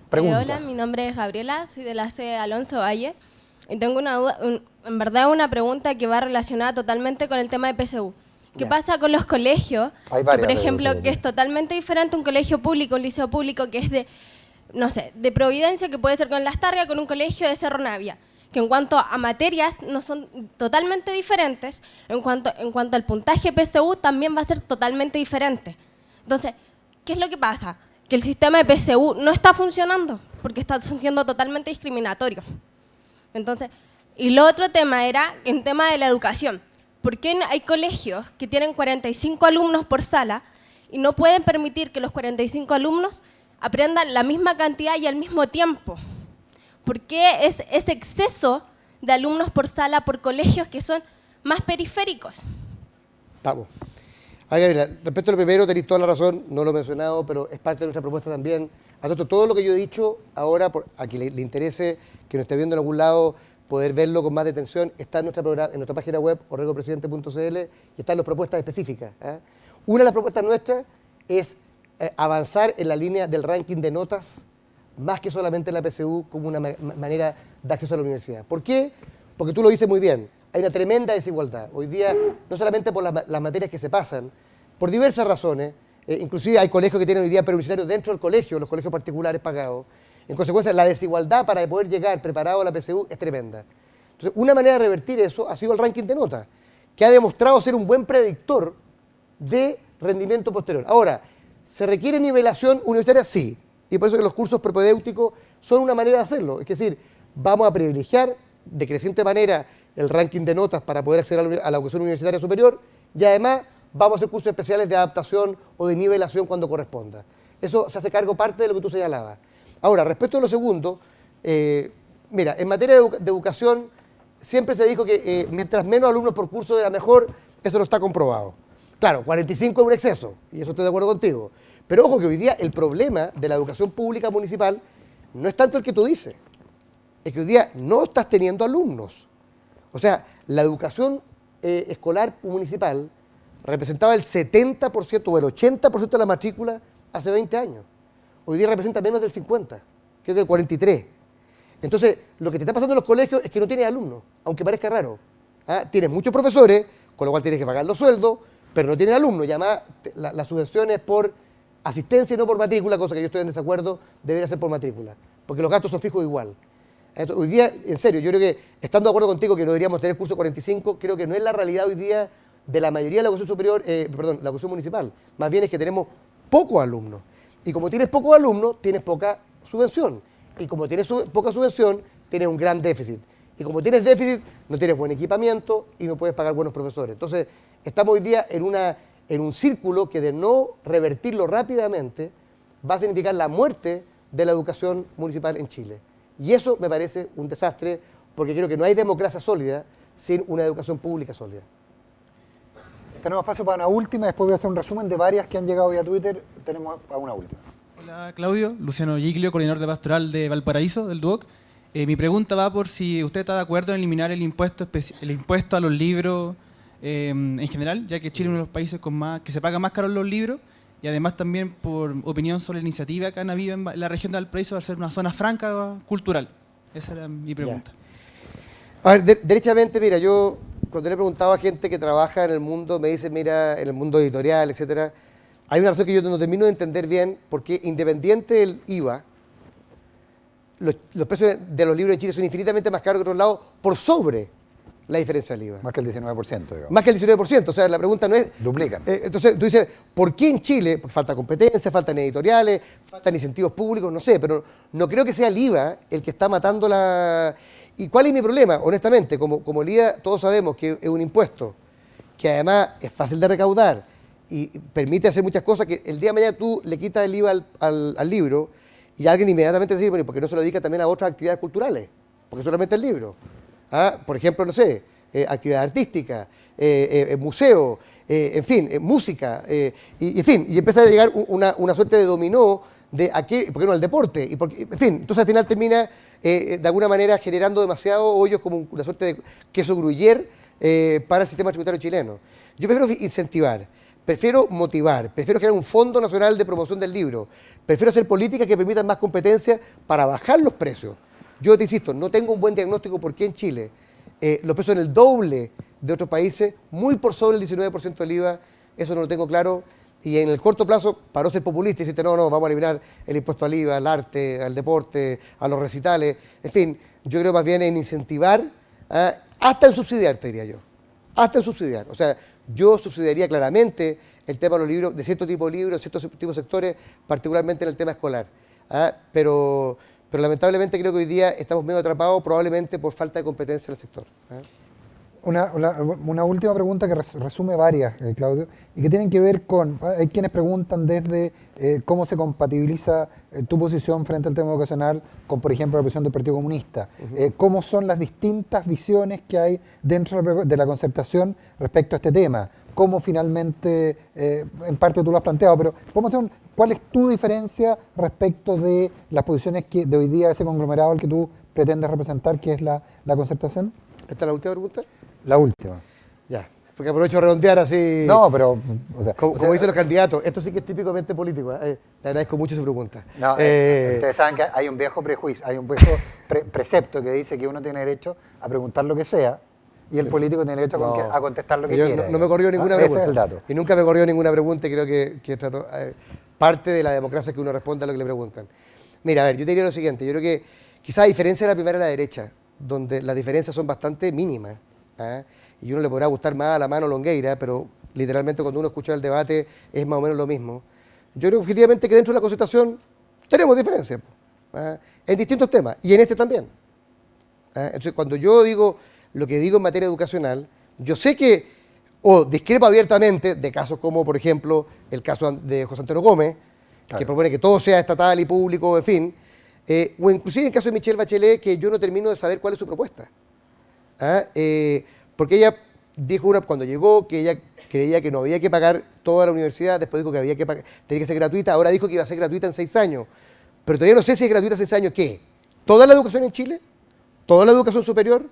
pregunta. Hola, mi nombre es Gabriela, soy de la sede Alonso Valle. Y tengo una duda, en verdad una pregunta que va relacionada totalmente con el tema de PSU. ¿Qué pasa con los colegios? Hay Que, varias por ejemplo, de que es totalmente diferente un colegio público, un liceo público que es de, no sé, de Providencia, que puede ser con Las Tarrias, con un colegio de Cerro Navia, que en cuanto a materias no son totalmente diferentes, en cuanto al puntaje PSU también va a ser totalmente diferente. Entonces, ¿qué es lo que pasa? Que el sistema de PSU no está funcionando porque está siendo totalmente discriminatorio. Entonces, y lo otro tema era el tema de la educación. ¿Por qué hay colegios que tienen 45 alumnos por sala y no pueden permitir que los 45 alumnos aprendan la misma cantidad y al mismo tiempo? ¿Por qué es ese exceso de alumnos por sala por colegios que son más periféricos? Vamos. Gabriela, respecto a lo primero, tenéis toda la razón, no lo he mencionado, pero es parte de nuestra propuesta también. Todo lo que yo he dicho ahora, a quien le interese, que nos esté viendo en algún lado, poder verlo con más detención, está en nuestra página web, orregopresidente.cl, y están las propuestas específicas. Una de las propuestas nuestras es avanzar en la línea del ranking de notas, más que solamente la PSU, como una manera de acceso a la universidad. ¿Por qué? Porque tú lo dices muy bien, hay una tremenda desigualdad. Hoy día, no solamente por las materias que se pasan, por diversas razones, inclusive hay colegios que tienen hoy día preuniversitarios dentro del colegio, los colegios particulares pagados. En consecuencia, la desigualdad para poder llegar preparado a la PSU es tremenda. Entonces, una manera de revertir eso ha sido el ranking de notas, que ha demostrado ser un buen predictor de rendimiento posterior. Ahora, ¿se requiere nivelación universitaria? Sí. Y por eso que los cursos propedéuticos son una manera de hacerlo. Es decir, vamos a privilegiar de creciente manera el ranking de notas para poder acceder a la educación universitaria superior y además vamos a hacer cursos especiales de adaptación o de nivelación cuando corresponda. Eso se hace cargo parte de lo que tú señalabas. Ahora, respecto a lo segundo, mira, en materia de educación siempre se dijo que mientras menos alumnos por curso era mejor, eso no está comprobado. Claro, 45 es un exceso, y eso estoy de acuerdo contigo. Pero ojo que hoy día el problema de la educación pública municipal no es tanto el que tú dices, es que hoy día no estás teniendo alumnos. O sea, la educación escolar municipal representaba el 70% o el 80% de la matrícula hace 20 años. Hoy día representa menos del 50, que es del 43. Entonces, lo que te está pasando en los colegios es que no tienes alumnos, aunque parezca raro. Tienes muchos profesores, con lo cual tienes que pagar los sueldos, pero no tienes alumnos. Y además, la subvención es por asistencia y no por matrícula, cosa que yo estoy en desacuerdo, debería ser por matrícula, porque los gastos son fijos igual. Entonces, hoy día, en serio, yo creo que, estando de acuerdo contigo que no deberíamos tener curso 45, creo que no es la realidad hoy día de la mayoría de la educación superior, la educación municipal. Más bien es que tenemos pocos alumnos. Y como tienes pocos alumnos, tienes poca subvención. Y como tienes poca subvención, tienes un gran déficit. Y como tienes déficit, no tienes buen equipamiento y no puedes pagar buenos profesores. Entonces, estamos hoy día en un círculo que de no revertirlo rápidamente va a significar la muerte de la educación municipal en Chile. Y eso me parece un desastre, porque creo que no hay democracia sólida sin una educación pública sólida. Tenemos espacio para una última, después voy a hacer un resumen de varias que han llegado vía Twitter. Tenemos para una última. Hola Claudio, Luciano Giglio, coordinador de pastoral de Valparaíso, del DUOC. Mi pregunta va por si usted está de acuerdo en eliminar el impuesto a los libros en general, ya que Chile es uno de los países que se paga más caro los libros, y además también por opinión sobre la iniciativa que han habido en la región de Valparaíso de hacer una zona franca cultural. Esa era mi pregunta. Ya. A ver, derechamente, mira, yo cuando le he preguntado a gente que trabaja en el mundo, me dicen, mira, en el mundo editorial, etcétera, hay una razón que yo no termino de entender bien, porque independiente del IVA, los precios de los libros en Chile son infinitamente más caros que en otros lados por sobre la diferencia del IVA. Más que el 19%, digamos. Más que el 19%, o sea, la pregunta no es... Duplican. Entonces, tú dices, ¿por qué en Chile? Porque falta competencia, faltan editoriales, faltan incentivos públicos, no sé, pero no creo que sea el IVA el que está matando la... ¿Y cuál es mi problema? Honestamente, como el IVA todos sabemos que es un impuesto que además es fácil de recaudar y permite hacer muchas cosas, que el día de mañana tú le quitas el IVA al libro y alguien inmediatamente dice, bueno, ¿por qué no se lo dedica también a otras actividades culturales? Porque solamente el libro. Por ejemplo, no sé, actividad artística, museo, en fin, música, y empieza a llegar una suerte de dominó de a qué, ¿por qué no al deporte? Y en fin, entonces al final termina de alguna manera generando demasiado hoyos como una suerte de queso gruyère para el sistema tributario chileno. Yo prefiero incentivar, prefiero motivar, prefiero crear un Fondo Nacional de Promoción del Libro, prefiero hacer políticas que permitan más competencia para bajar los precios. Yo te insisto, no tengo un buen diagnóstico por qué en Chile los precios son el doble de otros países, muy por sobre el 19% del IVA, eso no lo tengo claro. Y en el corto plazo, para no ser populista y decirte, no, vamos a eliminar el impuesto al IVA, al arte, al deporte, a los recitales, en fin, yo creo más bien en incentivar, hasta en subsidiar, te diría yo, hasta en subsidiar. O sea, yo subsidiaría claramente el tema de los libros, de cierto tipo de libros, de ciertos tipos de sectores, particularmente en el tema escolar. Pero lamentablemente creo que hoy día estamos medio atrapados, probablemente por falta de competencia en el sector. Una última pregunta que resume varias, Claudio, y que tienen que ver con, hay quienes preguntan desde cómo se compatibiliza tu posición frente al tema educacional con, por ejemplo, la posición del Partido Comunista. ¿Cómo son las distintas visiones que hay dentro de la concertación respecto a este tema? ¿Cómo finalmente, en parte tú lo has planteado, pero cuál es tu diferencia respecto de las posiciones de hoy día, ese conglomerado al que tú pretendes representar, que es la concertación? ¿Esta es la última pregunta? La última. Ya, porque aprovecho de redondear así. No, pero... O sea, como dicen los candidatos, esto sí que es típicamente político. Le agradezco mucho su pregunta. No, ustedes saben que hay un viejo prejuicio, hay un viejo precepto que dice que uno tiene derecho a preguntar lo que sea y el político tiene derecho a contestar lo que quiera. No me corrió ninguna pregunta. Ese es el dato. Y nunca me corrió ninguna pregunta y creo que trato, parte de la democracia es que uno responda a lo que le preguntan. Mira, a ver, yo te diría lo siguiente. Yo creo que quizás a diferencia de la primera y la derecha, donde las diferencias son bastante mínimas, y uno le podrá gustar más a la mano Longueira, pero literalmente cuando uno escucha el debate es más o menos lo mismo. Yo creo objetivamente que dentro de la concertación tenemos diferencias en distintos temas, y en este también. Entonces, cuando yo digo lo que digo en materia educacional, yo sé que, o discrepo abiertamente de casos como, por ejemplo, el caso de José Antonio Gómez, que propone que todo sea estatal y público, en fin, o inclusive en el caso de Michelle Bachelet, que yo no termino de saber cuál es su propuesta. Porque ella dijo cuando llegó que ella creía que no había que pagar toda la universidad, después dijo que había que pagar, tenía que ser gratuita, ahora dijo que iba a ser gratuita en 6 años. Pero todavía no sé si es gratuita en 6 años, ¿qué? ¿Toda la educación en Chile? ¿Toda la educación superior?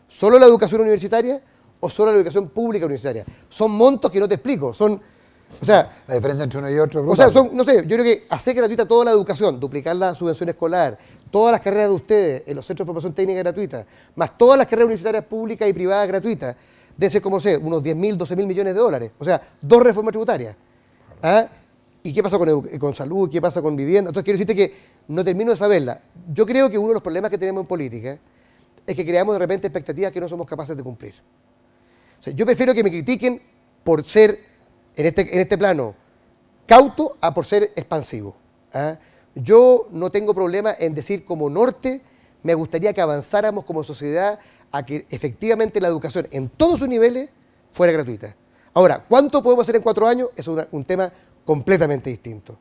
¿Solo la educación universitaria? ¿O solo la educación pública universitaria? Son montos que no te explico, o sea, la diferencia entre uno y otro. O sea, no sé, yo creo que hacer gratuita toda la educación, duplicar la subvención escolar, todas las carreras de ustedes en los centros de formación técnica gratuita, más todas las carreras universitarias públicas y privadas gratuitas, debe ser como, no sé, unos 10.000, 12.000 millones de dólares. O sea, 2 reformas tributarias. ¿Y qué pasa con salud? ¿Qué pasa con vivienda? Entonces, quiero decirte que no termino de saberla. Yo creo que uno de los problemas que tenemos en política es que creamos de repente expectativas que no somos capaces de cumplir. O sea, yo prefiero que me critiquen por ser en este plano cauto a por ser expansivo. Yo no tengo problema en decir como norte, me gustaría que avanzáramos como sociedad a que efectivamente la educación en todos sus niveles fuera gratuita. Ahora, ¿cuánto podemos hacer en 4 años? Es un tema completamente distinto.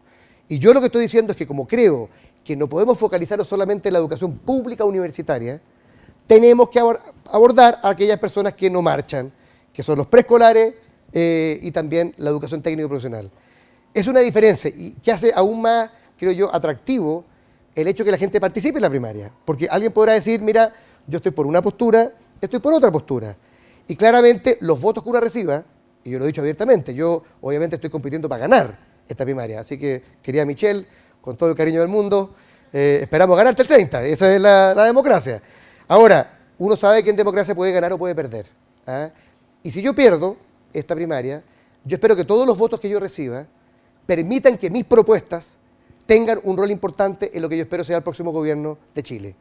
Y yo lo que estoy diciendo es que como creo que no podemos focalizarnos solamente en la educación pública universitaria, tenemos que abordar a aquellas personas que no marchan, que son los preescolares, y también la educación técnico profesional. Es una diferencia y que hace aún más, creo yo, atractivo el hecho que la gente participe en la primaria. Porque alguien podrá decir, mira, yo estoy por una postura, estoy por otra postura. Y claramente los votos que uno reciba, y yo lo he dicho abiertamente, yo obviamente estoy compitiendo para ganar esta primaria. Así que, querida Michelle, con todo el cariño del mundo, esperamos ganarte el 30. Esa es la democracia. Ahora, uno sabe que en democracia puede ganar o puede perder. Y si yo pierdo esta primaria, yo espero que todos los votos que yo reciba permitan que mis propuestas tengan un rol importante en lo que yo espero sea el próximo gobierno de Chile.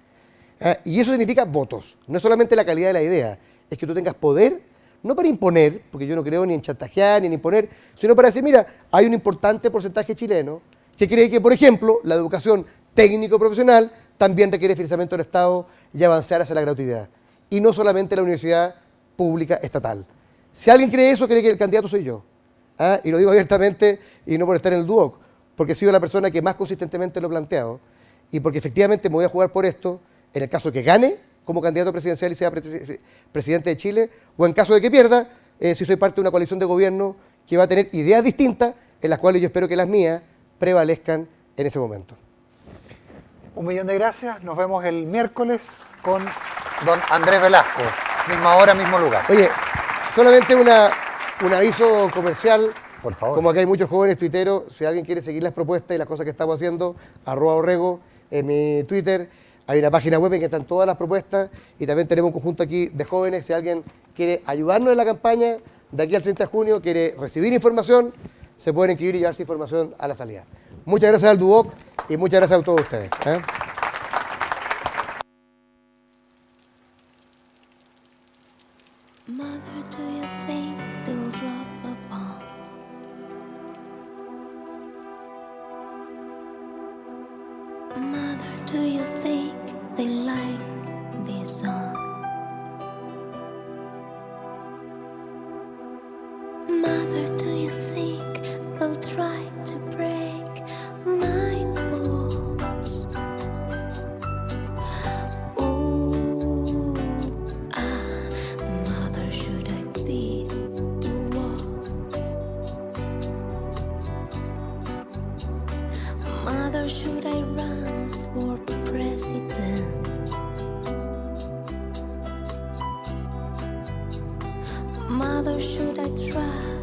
Y eso significa votos, no es solamente la calidad de la idea, es que tú tengas poder, no para imponer, porque yo no creo ni en chantajear ni en imponer, sino para decir, mira, hay un importante porcentaje chileno que cree que, por ejemplo, la educación técnico-profesional también requiere financiamiento del Estado y avanzar hacia la gratuidad, y no solamente la universidad pública estatal. Si alguien cree eso, cree que el candidato soy yo. Y lo digo abiertamente y no por estar en el DUOC, porque he sido la persona que más consistentemente lo he planteado y porque efectivamente me voy a jugar por esto en el caso de que gane como candidato presidencial y sea presidente de Chile, o en caso de que pierda, si soy parte de una coalición de gobierno que va a tener ideas distintas en las cuales yo espero que las mías prevalezcan en ese momento. 1.000.000 de gracias. Nos vemos el miércoles con don Andrés Velasco. Misma hora, mismo lugar. Oye, solamente un aviso comercial. Por favor. Como aquí hay muchos jóvenes tuiteros, si alguien quiere seguir las propuestas y las cosas que estamos haciendo, @Orrego en mi Twitter. Hay una página web en que están todas las propuestas y también tenemos un conjunto aquí de jóvenes. Si alguien quiere ayudarnos en la campaña, de aquí al 30 de junio, quiere recibir información, se pueden inscribir y llevarse información a la salida. Muchas gracias al Duoc y muchas gracias a todos ustedes. Mother, do you think they'll drop the bomb? Mother, do you think they like this song? Mother, do you think they'll try to break my bones? Ooh, mother, should I be the one? Mother, should I run for president? Mother, should I try